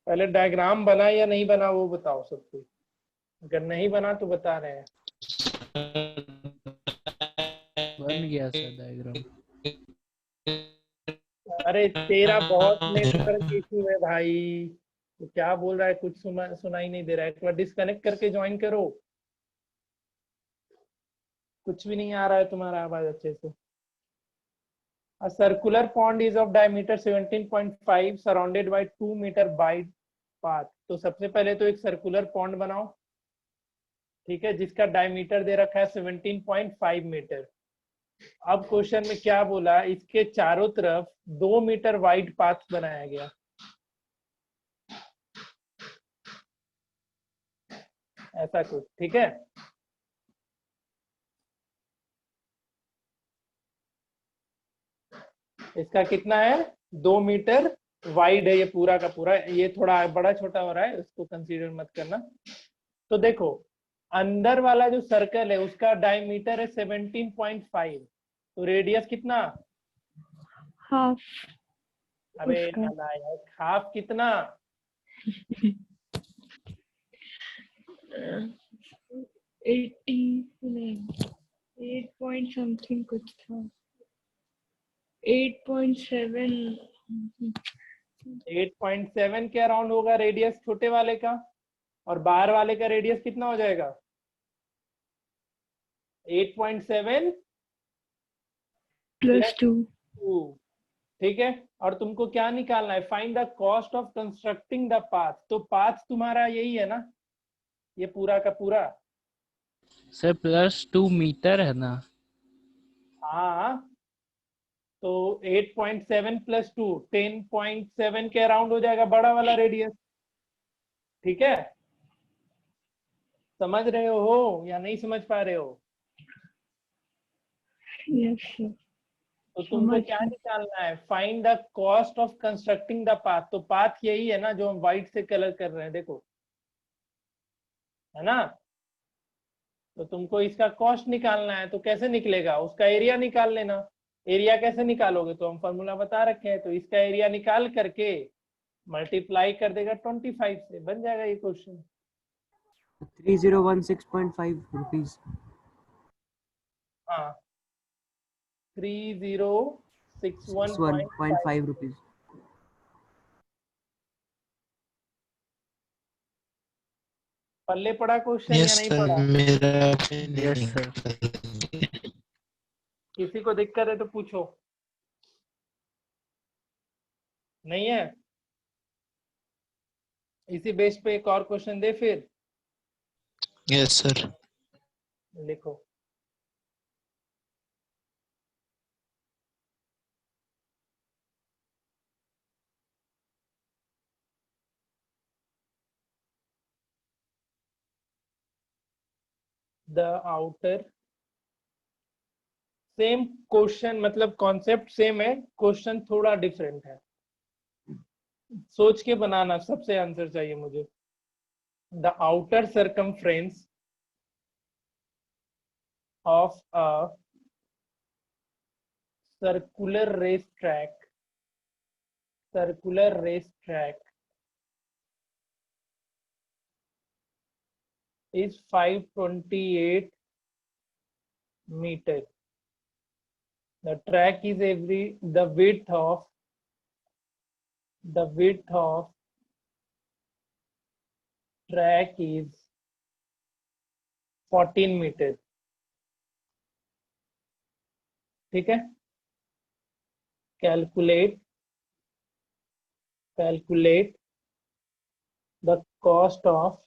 पहले डायग्राम बना या नहीं बना वो बताओ सबको। अगर नहीं बना तो बता रहे हैं। बन गया सर डायग्राम। अरे तेरा बहुत नेटवर्क इशू है भाई। तो क्या बोल रहा है, कुछ सुनाई नहीं दे रहा है। एक बार डिस्कनेक्ट करके ज्वाइन करो। कुछ भी नहीं आ रहा है तुम्हारा आवाज अच्छे से। A circular pond is of diameter 17.5 surrounded by 2 meter wide path। तो सबसे पहले तो एक सर्कुलर पॉन्ड बनाओ, ठीक है, जिसका डायमीटर दे रखा है 17.5 मीटर। अब क्वेश्चन में क्या बोला, इसके चारों तरफ 2 मीटर वाइड पाथ बनाया गया। ऐसा कुछ, ठीक है। इसका कितना है, 2 मीटर वाइड है ये पूरा का पूरा। ये थोड़ा बड़ा छोटा हो रहा है, उसको कंसीडर मत करना। तो देखो अंदर वाला जो सर्कल है उसका डायमीटर है 17.5। तो रेडियस कितना, हाफ अबे उसका नालायक, हाफ कितना, 80 नहीं 8 पॉइंट समथिंग कुछ था 8.7 8.7 के अराउंड होगा रेडियस छोटे वाले का। और बाहर वाले का रेडियस कितना हो जाएगा, 8.7 प्लस 2। 2, ठीक है। और तुमको क्या निकालना है, find the cost of constructing the path. तो पाथ तुम्हारा यही है ना, ये पूरा का पूरा। सर +2 मीटर है ना। हाँ तो 8.7 प्लस 2 10.7 के अराउंड हो जाएगा बड़ा वाला रेडियस, ठीक है। समझ रहे हो या नहीं समझ पा रहे हो। यस सर तो तुमको समझ क्या गई। निकालना है, find the cost of constructing the path. तो पाथ यही है ना जो हम व्हाइट से कलर कर रहे हैं, देखो, है ना। तो तुमको इसका कॉस्ट निकालना है, तो कैसे निकलेगा, उसका एरिया निकाल लेना। एरिया कैसे निकालोगे, तो हम फॉर्मूला बता रखे हैं। तो इसका एरिया निकाल करके मल्टीप्लाई कर देगा 25 से, बन जाएगा ये क्वेश्चन। 3016.5 rupees. हाँ 3061.5। 61.5 rupees. पल्ले पड़ा क्वेश्चन या यस नहीं सर, पड़ा। मेरा भी नहीं यस सर। निकल। किसी को दिक्कत है तो पूछो। नहीं है, इसी बेस पे एक और क्वेश्चन दे फिर। Yes sir. लिखो, द आउटर, सेम क्वेश्चन, मतलब कॉन्सेप्ट सेम है, क्वेश्चन थोड़ा डिफरेंट है। सोच के बनाना, सबसे आंसर चाहिए मुझे। The outer circumference of a circular racetrack is 528 meter. The track is the width of track is 14 meter, ठीक है। calculate the cost of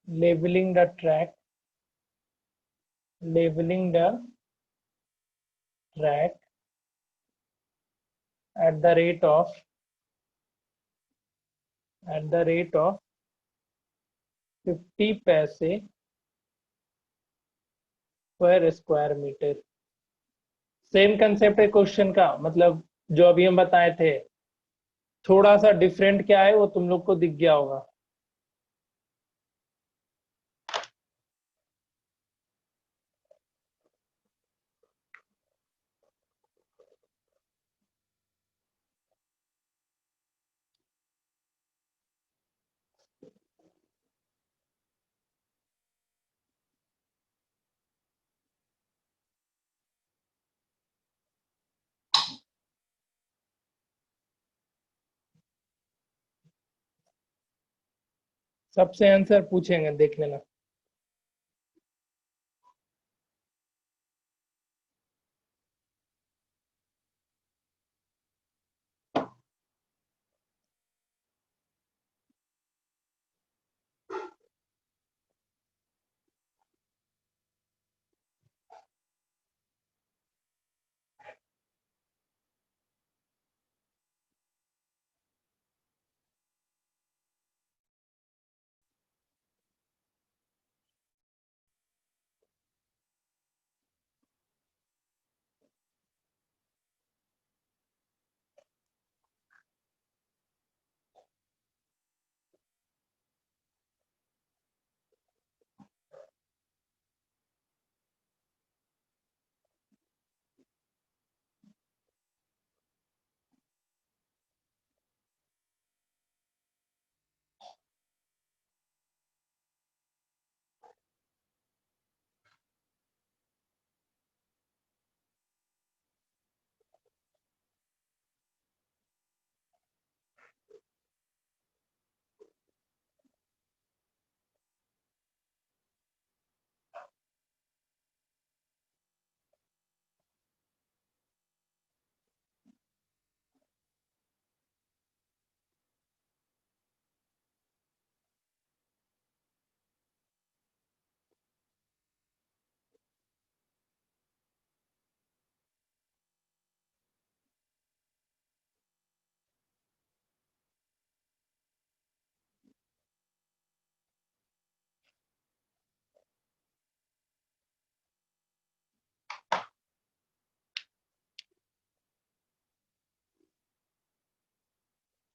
labeling the track at the rate of 50 पैसे पर स्क्वायर मीटर। सेम कंसेप्ट है question का, मतलब जो अभी हम बताए थे, थोड़ा सा डिफरेंट क्या है वो तुम लोग को दिख गया होगा। सबसे आंसर पूछेंगे, देख लेना।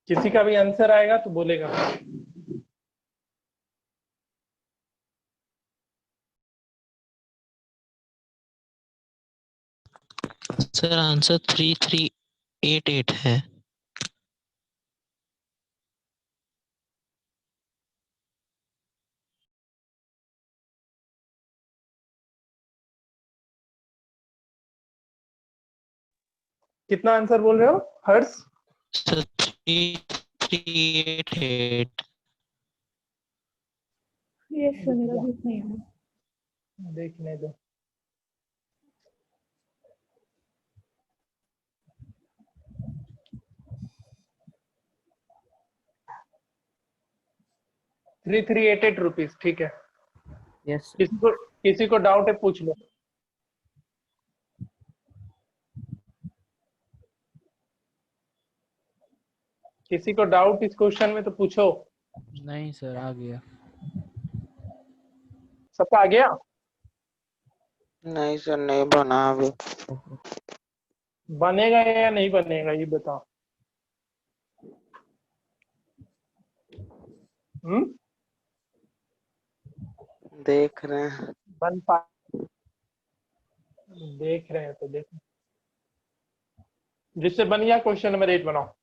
किसी का भी आंसर आएगा तो बोलेगा। सर आंसर 3388 है। कितना आंसर बोल रहे हो हर्ष? सर 3388। यस सर, मेरा भी उतना ही है। देखने दो। ₹3388, ठीक है। Yes. किसी को डाउट है पूछ लो। किसी को डाउट इस क्वेश्चन में तो पूछो। नहीं सर, आ गया। सबका आ गया? नहीं सर, नहीं बना अभी। बनेगा या नहीं बनेगा ये बताओ। देख रहे हैं। बन पा देख रहे हैं तो देखो, जिससे बन गया क्वेश्चन नंबर 8 बनाओ।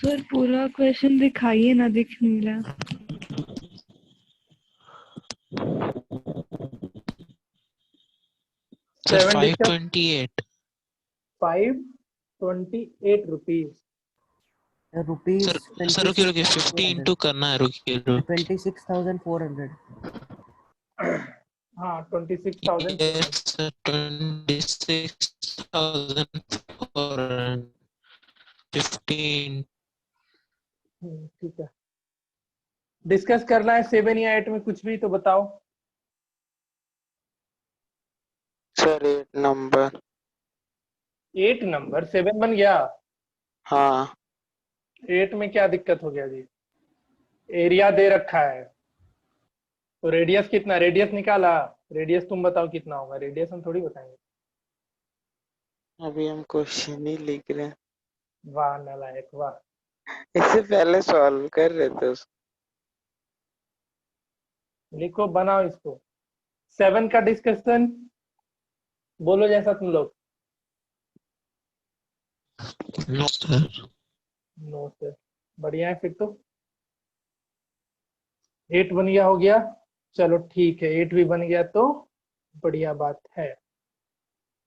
सर पूरा क्वेश्चन दिखाइए ना, दिख नहीं रहा। Sir 78 528 528 rupees. रुपीज सर रुकिए रुकिए 50 इंटू करना है, रुकिए 26,400। हाँ 26,000। Yes sir 26,415। ठीक है, डिस्कस करना है 7 या 8 में कुछ भी तो बताओ। Sir 8 number. 8 नंबर 7 बन गया। हाँ 8 में क्या दिक्कत हो गया जी? एरिया दे रखा है तो रेडियस कितना, रेडियस निकाला। रेडियस तुम बताओ कितना होगा, रेडियस हम थोड़ी बताएंगे। अभी हम क्वेश्चन ही लिख रहे हैं, वाह नालायक वाह। इससे पहले सॉल्व कर रहे थे उसको। लिखो बनाओ इसको। 7 का डिस्कशन बोलो जैसा तुम लोग। No sir. नो सर, बढ़िया है फिर तो। 8 बन गया, हो गया। चलो ठीक है, 8 भी बन गया तो बढ़िया बात है।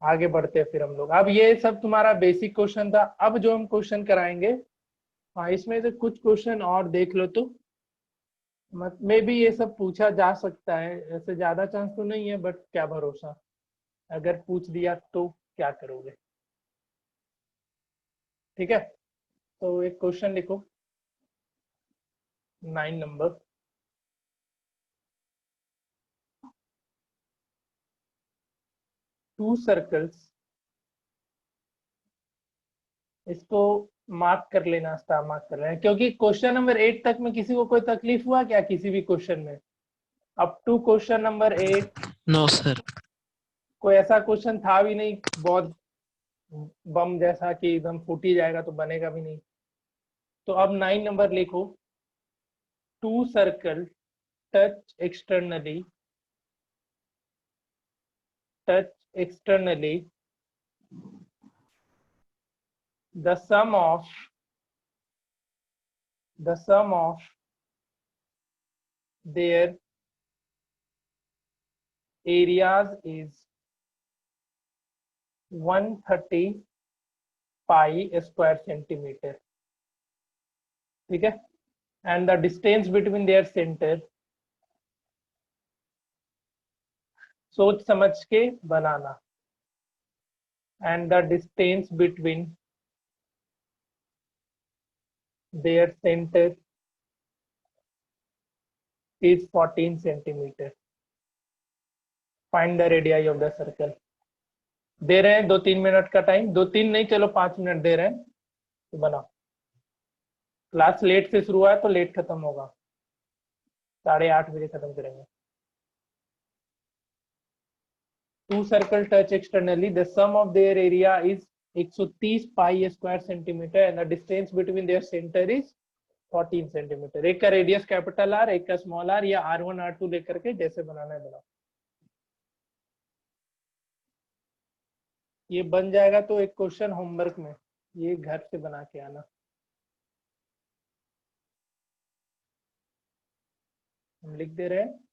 आगे बढ़ते हैं फिर हम लोग। अब ये सब तुम्हारा बेसिक क्वेश्चन था। अब जो हम क्वेश्चन कराएंगे, हाँ इसमें से कुछ क्वेश्चन और देख लो तो मत में भी ये सब पूछा जा सकता है। ऐसे ज्यादा चांस तो नहीं है, बट क्या भरोसा, अगर पूछ दिया तो क्या करोगे। ठीक है, तो एक क्वेश्चन लिखो 9 नंबर। टू सर्कल्स, इसको मार्क कर लेना, स्टार मार्क कर लेना, क्योंकि क्वेश्चन नंबर 8 तक में किसी को कोई तकलीफ हुआ क्या किसी भी क्वेश्चन में? Up to question number 8 no sir. कोई ऐसा क्वेश्चन था भी नहीं बहुत बम जैसा कि एकदम फूट ही जाएगा, तो बनेगा भी नहीं। तो अब 9 नंबर लिखो। Two circle touch externally, touch externally, the sum of their areas is 130 pi square centimeter. ठीक है, and the distance between their center, सोच समझ के बनाना, and the distance between their center is 14 centimeter. Find the radii of the circle. दे रहे हैं 2-3 minute का time, 2-3 नहीं चलो 5 मिनट दे रहे हैं, तो बनाओ। क्लास लेट से शुरू हुआ है तो लेट खत्म होगा, 8:30 बजे खत्म करेंगे। Two circle touch externally, the sum of their area is 130 pi square centimetre and the distance between their centre is 14 centimetre. एक का रेडियस कैपिटल आर, एक का स्मॉल आर, या R1 R2 लेकर के जैसे बनाना है बनाओ। ये बन जाएगा तो एक क्वेश्चन होमवर्क में ये घर से बना के आना। हम लिख दे रहे हैं।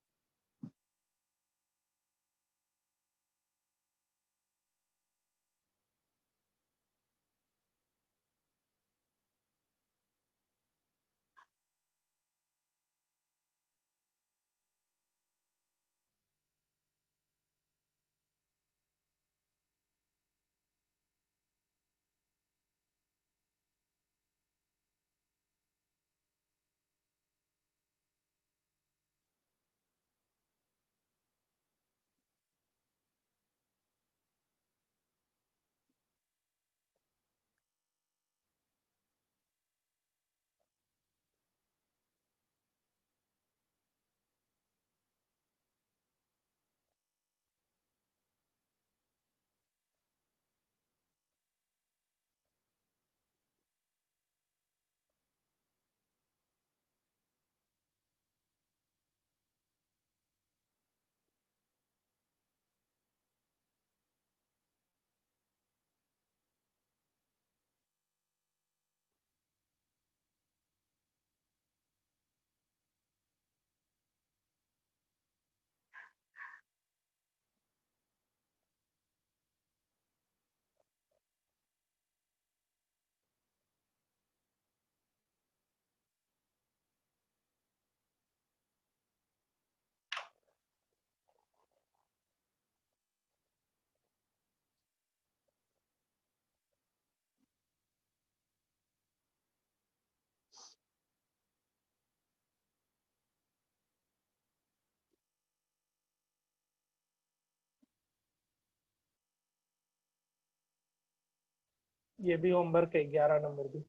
ये भी होमवर्क है, 11 नंबर भी।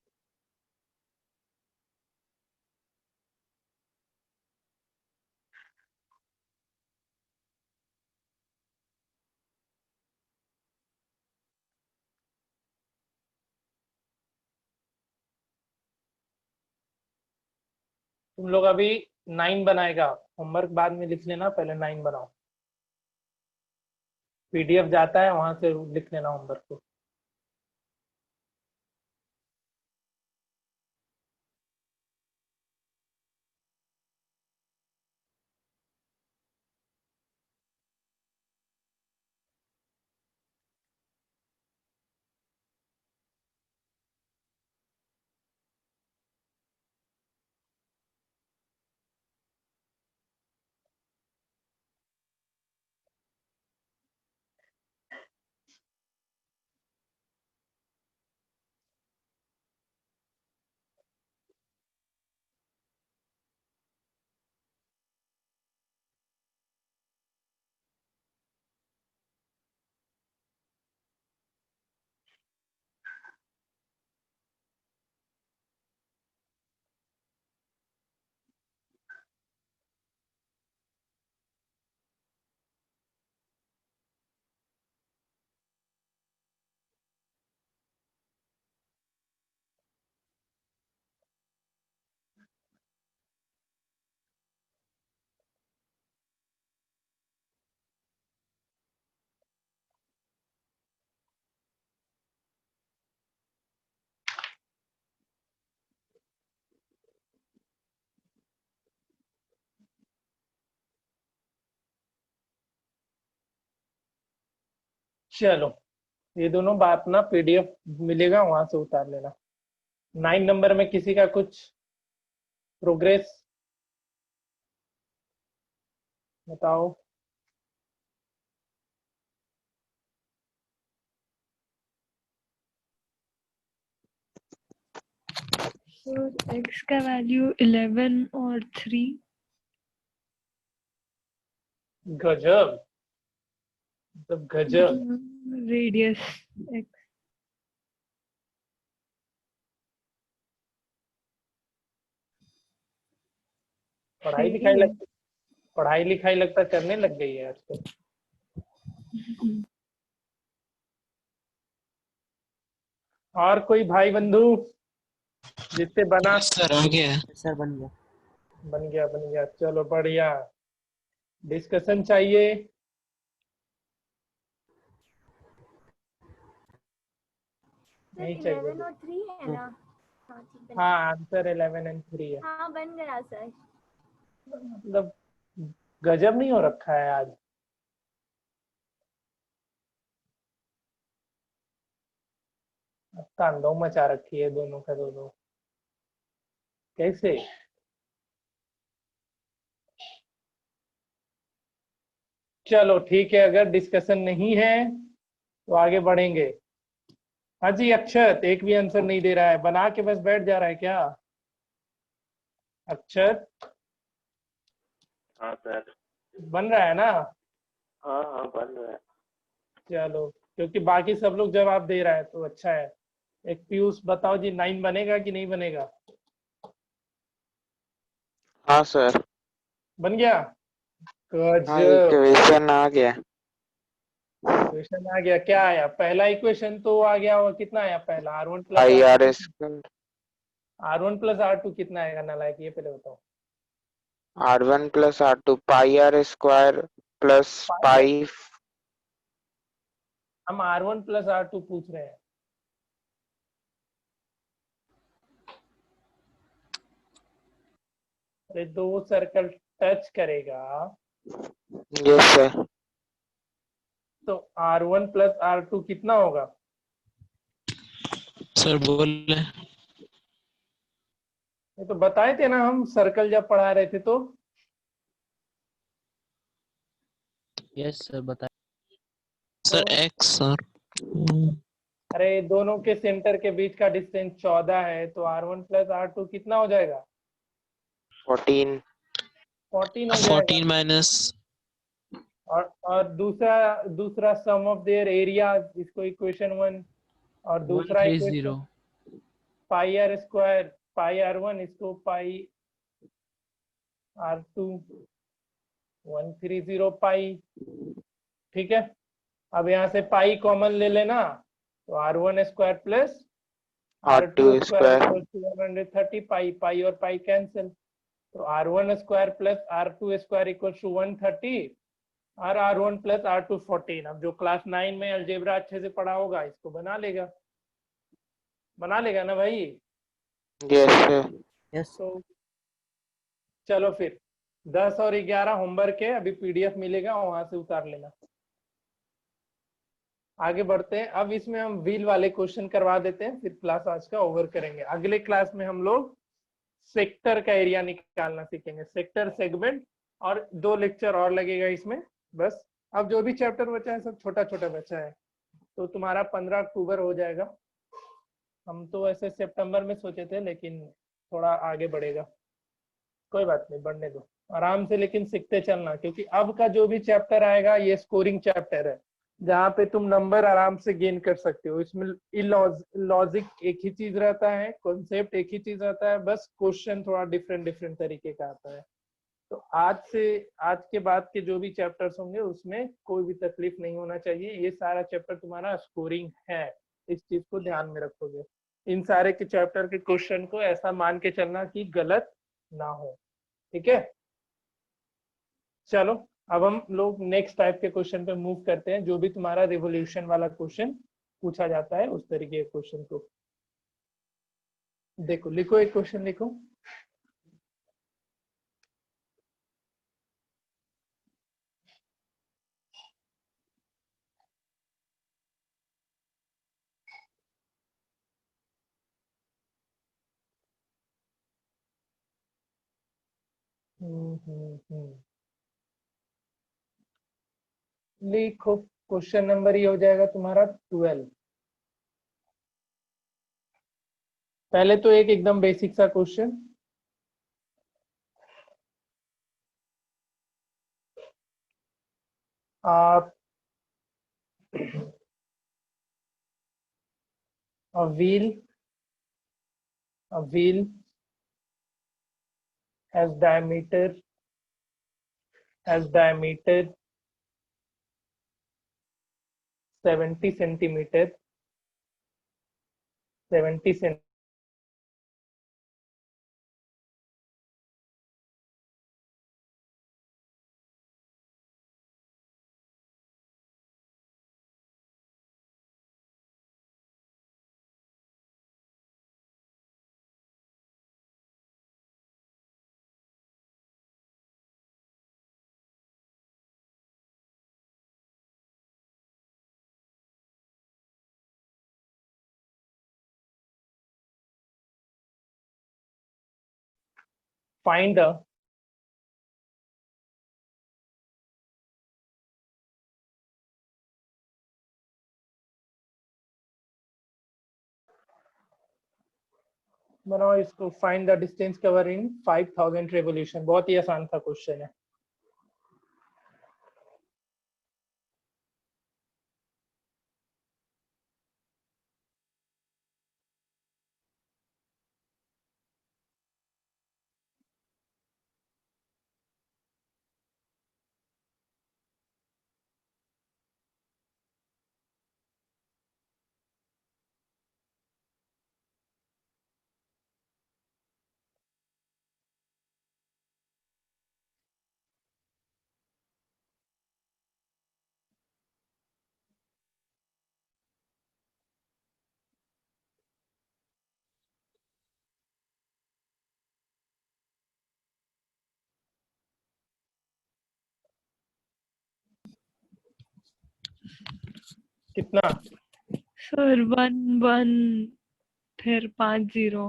तुम लोग अभी 9 बनाएगा, होमवर्क बाद में लिख लेना, पहले 9 बनाओ। पीडीएफ जाता है वहां से लिख लेना होमवर्क को। चलो, ये दोनों बात अपना पीडीएफ मिलेगा वहां से उतार लेना। 9 नंबर में किसी का कुछ प्रोग्रेस बताओ। सर x का वैल्यू 11 और 3। गजब, मतलब गजब। Radius x। पढ़ाई सही लिखाई है। पढ़ाई लिखाई लगता करने लग गई है आजकल। और कोई भाई बंधु जिससे बना? सर आ गया है। सर बन गया। बन गया, बन गया, चलो बढ़िया। डिस्कशन चाहिए? सर नहीं चाहिए? 11 और 3 है ना? हाँ ठीक है। हाँ, आंसर 11 और 3 है। हाँ बन गया सर। मतलब गजब नहीं हो रखा है आज? तांडव मचा रखी है दोनों का दोनों। कैसे? चलो ठीक है, अगर डिस्कशन नहीं है तो आगे बढ़ेंगे। हाँ जी, अक्षत एक भी आंसर नहीं दे रहा है, बना के बस बैठ जा रहा है क्या अक्षत? हाँ सर। बन रहा है ना? हाँ हाँ बन रहा है। चलो, क्योंकि बाकी सब लोग जवाब दे रहा है तो अच्छा है। एक पीयूष बताओ जी, 9 बनेगा कि नहीं बनेगा? हाँ सर। बन गया? हाँ गजब, इक्वेशन आ गया। इक्वेशन आ गया। क्या आया पहला इक्वेशन? तो आ गया, और कितना आया पहला? R1 plus I r R2। Square R1 plus R2 कितना आएगा नालायक, ये पहले बताओ। R1 plus R2 pi are square plus pi? Pi. हम R1 प्लस R2 पूछ रहे हैं। अरे दो सर्कल टच करेगा यस सर। तो R1 प्लस R2 कितना होगा? सर बोल रहे। ये तो बताए थे ना हम सर्कल जब पढ़ा रहे थे तो। यस सर बताइए। सर तो एक्स और अरे दोनों के सेंटर के बीच का डिस्टेंस 14 है, तो R1 प्लस R2 कितना हो जाएगा? 14। 14 हो जाएगा। 14 माइनस। और दूसरा सम ऑफ देयर एरिया, इसको इक्वेशन 1 और दूसरा 130 equation pi are square pi R1 इसको पाई R2 130 पाई। ठीक है, अब यहाँ से पाई कॉमन ले लेना तो R1 square plus R2 R2 square square 130 pi, pi और पाई कैंसिल, तो R1 square plus R2 square equal to 130 और R1 प्लस R2 14। अब जो क्लास 9 में अलजेब्रा अच्छे से पढ़ा होगा इसको बना लेगा ना भाई। yes sir Yes. तो चलो फिर 10 और 11 होमवर्क है, अभी पीडीएफ मिलेगा वहां से उतार लेना। आगे बढ़ते हैं, अब इसमें हम व्हील वाले क्वेश्चन करवा देते हैं, फिर क्लास आज का ओवर करेंगे। अगले क्लास में हम लोग सेक्टर का एरिया निकालना सीखेंगे, सेक्टर सेगमेंट, और 2 लेक्चर और लगेगा इसमें बस। अब जो भी चैप्टर बचा है सब छोटा छोटा बचा है, तो तुम्हारा 15 अक्टूबर हो जाएगा। हम तो ऐसे सितंबर में सोचे थे लेकिन थोड़ा आगे बढ़ेगा, कोई बात नहीं, बढ़ने दो आराम से, लेकिन सीखते चलना, क्योंकि अब का जो भी चैप्टर आएगा ये स्कोरिंग चैप्टर है, जहाँ पे तुम नंबर आराम से गेन कर सकते हो। इसमें लॉजिक एक ही चीज रहता है, कॉन्सेप्ट एक ही चीज रहता है, बस क्वेश्चन थोड़ा डिफरेंट तरीके का आता है। तो आज के बाद के जो भी चैप्टर्स होंगे उसमें कोई भी तकलीफ नहीं होना चाहिए, ये सारा चैप्टर तुम्हारा स्कोरिंग है, इस चीज को ध्यान में रखोगे। इन सारे के चैप्टर के क्वेश्चन को ऐसा मान के चलना कि गलत ना हो, ठीक है। चलो अब हम लोग नेक्स्ट टाइप के क्वेश्चन पे मूव करते हैं, जो भी तुम्हारा रिवोल्यूशन वाला क्वेश्चन पूछा जाता है उस तरीके के क्वेश्चन को देखो। लिखो, एक क्वेश्चन लिखो। लिखो, क्वेश्चन नंबर ये हो जाएगा तुम्हारा 12। पहले तो एक एकदम बेसिक सा क्वेश्चन, आप a wheel has diameter 70 centimeter 70 centimeter find the बनाओ इसको, find the distance cover in 5000 revolution. बहुत ही आसान था क्वेश्चन है। कितना? सर 1 1 फिर 5 0।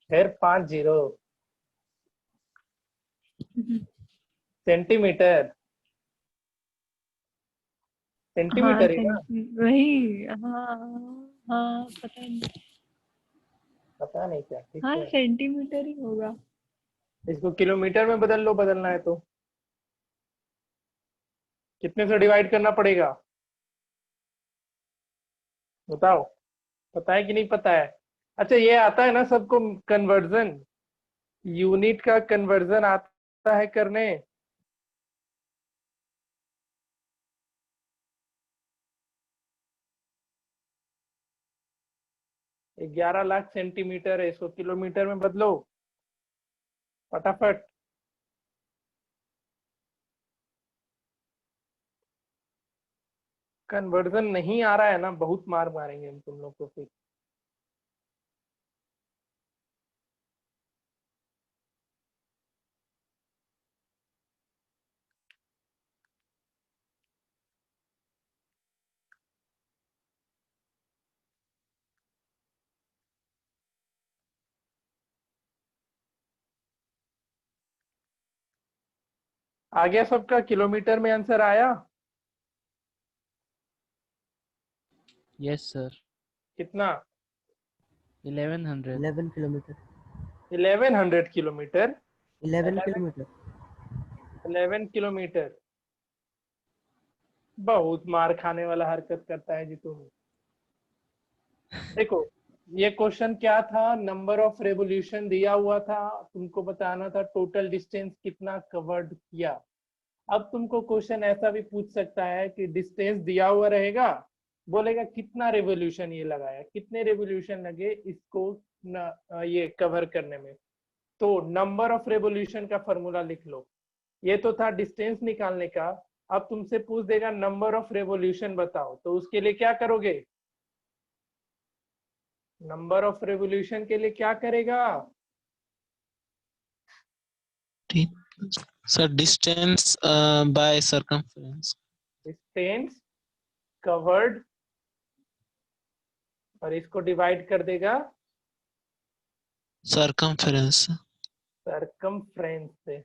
फिर 5 0 सेंटीमीटर हाँ सेंटीमीटर है ना? वही, हाँ हाँ पता नहीं, पता नहीं क्या, ठीक हाँ है। सेंटीमीटर ही होगा। इसको किलोमीटर में बदल लो, बदलना है तो कितने से डिवाइड करना पड़ेगा? बताओ, पता है कि नहीं पता है? अच्छा, ये आता है ना सबको कन्वर्जन, यूनिट का कन्वर्जन आता है करने? 11 लाख सेंटीमीटर है, इसको किलोमीटर में बदलो फटाफट। कन्वर्जन नहीं आ रहा है ना, बहुत मार मारेंगे हम तुम लोग को फिर। आ गया सबका? किलोमीटर में आंसर आया? Yes sir. कितना? 1100। 11 किलोमीटर 1100 किलोमीटर? 11 kilometre 11 kilometre? बहुत मार खाने वाला हरकत करता है जी तुम। देखो, ये क्वेश्चन क्या था, नंबर ऑफ रेवोल्यूशन दिया हुआ था, तुमको बताना था टोटल डिस्टेंस कितना कवर्ड किया। अब तुमको क्वेश्चन ऐसा भी पूछ सकता है कि डिस्टेंस दिया हुआ रहेगा, बोलेगा कितना रेवोल्यूशन ये लगाया, कितने रेवोल्यूशन लगे इसको ये कवर करने में। तो नंबर ऑफ रेवोल्यूशन का फॉर्मूला लिख लो। ये तो था डिस्टेंस निकालने का। अब तुमसे पूछ देगा नंबर ऑफ रेवोल्यूशन बताओ, तो उसके लिए क्या करोगे? नंबर ऑफ रेवोल्यूशन के लिए क्या करेगा? Sir distance by circumference. Distance covered, और इसको डिवाइड कर देगा सरकमफ्रेंस। सरकमफ्रेंस से।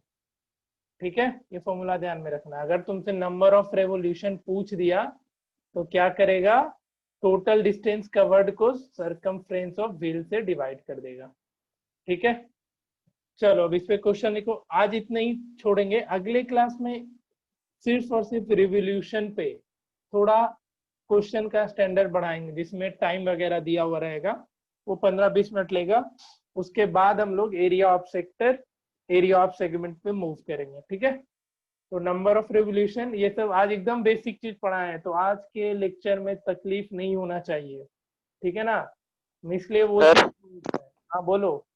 ठीक है, ये फॉर्मूला ध्यान में रखना। अगर तुमसे नंबर ऑफ रेवोल्यूशन पूछ दिया तो क्या करेगा, टोटल डिस्टेंस कवर्ड को सरकमफ्रेंस ऑफ व्हील से डिवाइड कर देगा। ठीक है, चलो अब इस पे क्वेश्चन लिखो। आज इतना ही छोड़ेंगे, अगले क्लास में सिर्फ और सिर्फ रिवोल्यूशन पे थोड़ा क्वेश्चन का स्टैंडर्ड बढ़ाएंगे, जिसमें टाइम वगैरह दिया हुआ रहेगा, वो 15-20 मिनट लेगा। उसके बाद हम लोग area of sector, area of segment पे मूव करेंगे। ठीक है, तो नंबर ऑफ रेवोल्यूशन ये सब आज एकदम बेसिक चीज पढ़ा है, तो आज के लेक्चर में तकलीफ नहीं होना चाहिए। ठीक है ना, इसलिए वो सर, हाँ बोलो।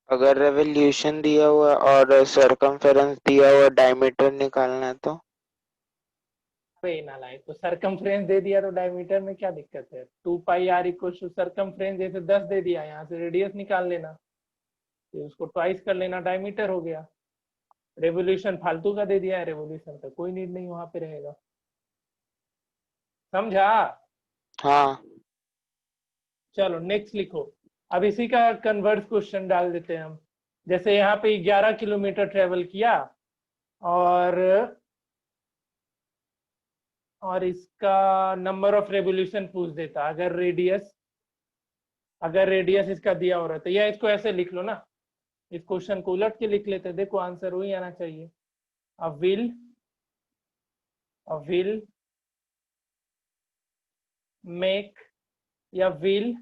अगर रेवोल्यूशन दिया हुआ और सरकमफेरेंस दिया हुआ डायमीटर निकालना है तो? नालायक, तो सरकमफ्रेंस दे दिया तो डायमीटर में क्या दिक्कत है? 2πr इक्वल टू सरकमफ्रेंस जैसे 10 दे दिया, यहाँ से रेडियस निकाल लेना, तो उसको ट्वाइस कर लेना, डायमीटर हो गया। रेवोल्यूशन फालतू का दे दिया है, रेवोल्यूशन का कोई नीड नहीं वहां पे रहेगा। समझा? हाँ। चलो नेक्स्ट लिखो। अब इसी का कन्वर्स क्वेश्चन डाल देते हैं हम। जैसे यहाँ पे 11 किलोमीटर ट्रेवल किया और इसका नंबर ऑफ रेवोल्यूशन पूछ देता, अगर रेडियस इसका दिया हो रहा है, तो या इसको ऐसे लिख लो ना, इस क्वेश्चन को उलट के लिख लेते, देखो आंसर वही आना चाहिए। अ विल मेक या will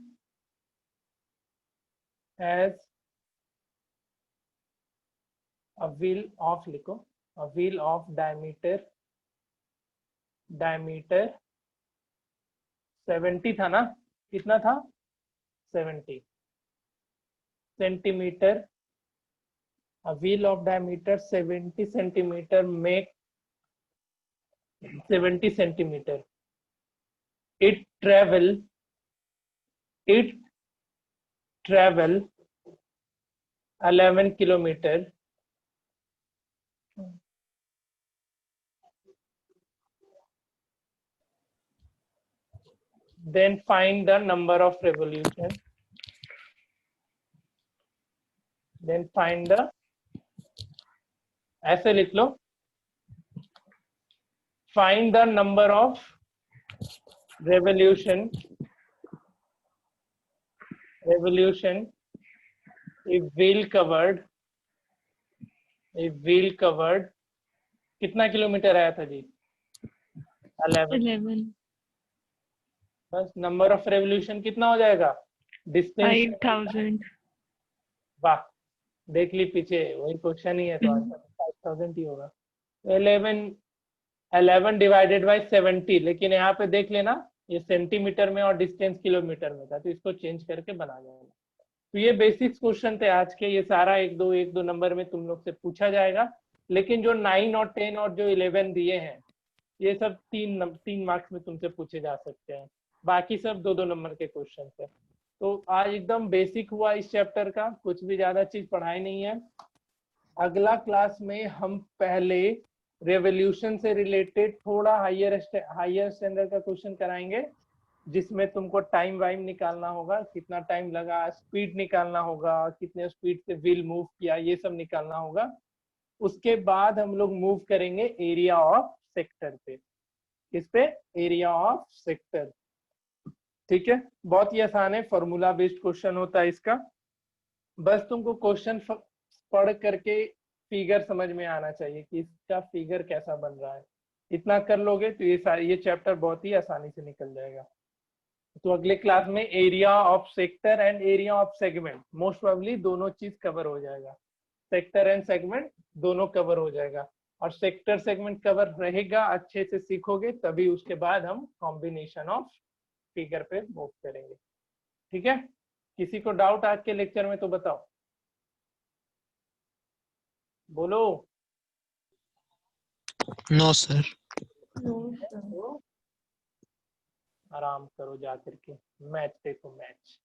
has a wheel of, लिखो अ व्हील ऑफ डायमीटर 70 था ना, कितना था? 70 centimetre. A wheel of diameter 70 centimeter make 70 centimeter. It travel 11 kilometer. Then find the number of revolution. Then find the, ऐसे लिख लो, find the number of revolution if wheel covered कितना kilometre आया था जी? 11। बस नंबर ऑफ रेवोल्यूशन कितना हो जाएगा, distance. 5000। वाह, देख ली पीछे, वही क्वेश्चन ही है तो आंसर 5000 ही होगा। 11 डिवाइडेड बाई 70, लेकिन यहाँ पे देख लेना ये सेंटीमीटर में और डिस्टेंस किलोमीटर में था, तो इसको चेंज करके बना जाएगा। तो ये बेसिक्स क्वेश्चन थे आज के, ये सारा एक दो नंबर में तुम लोग से पूछा जाएगा। लेकिन जो 9 और 10 और जो 11 दिए हैं ये सब 3 मार्क्स में तुमसे पूछे जा सकते हैं, बाकी सब 2 नंबर के क्वेश्चन है। तो आज एकदम बेसिक हुआ इस चैप्टर का, कुछ भी ज्यादा चीज पढ़ाई नहीं है। अगला क्लास में हम पहले रेवोल्यूशन से रिलेटेड थोड़ा हायर स्टैंडर्ड का क्वेश्चन कराएंगे, जिसमें तुमको टाइम वाइम निकालना होगा, कितना टाइम लगा, स्पीड निकालना होगा, कितने स्पीड से व्हील मूव किया, ये सब निकालना होगा। उसके बाद हम लोग मूव करेंगे एरिया ऑफ सेक्टर पे। किस पे? Area of sector. ठीक है, बहुत ही आसान है, फॉर्मूला बेस्ड क्वेश्चन होता है इसका। बस तुमको क्वेश्चन पढ़ करके फिगर समझ में आना चाहिए कि इसका फिगर कैसा बन रहा है। इतना कर लोगे तो ये चैप्टर बहुत ही आसानी से निकल जाएगा। तो अगले क्लास में area of sector and area of segment, most probably दोनों चीज कवर हो जाएगा। सेक्टर एंड सेगमेंट दोनों कवर हो जाएगा, और सेक्टर सेगमेंट कवर रहेगा, अच्छे से सीखोगे तभी उसके बाद हम कॉम्बिनेशन ऑफ फिगर पे मूव करेंगे। ठीक है, किसी को डाउट आज के लेक्चर में तो बताओ, बोलो। No sir. आराम करो, जा करके मैच देखो मैच।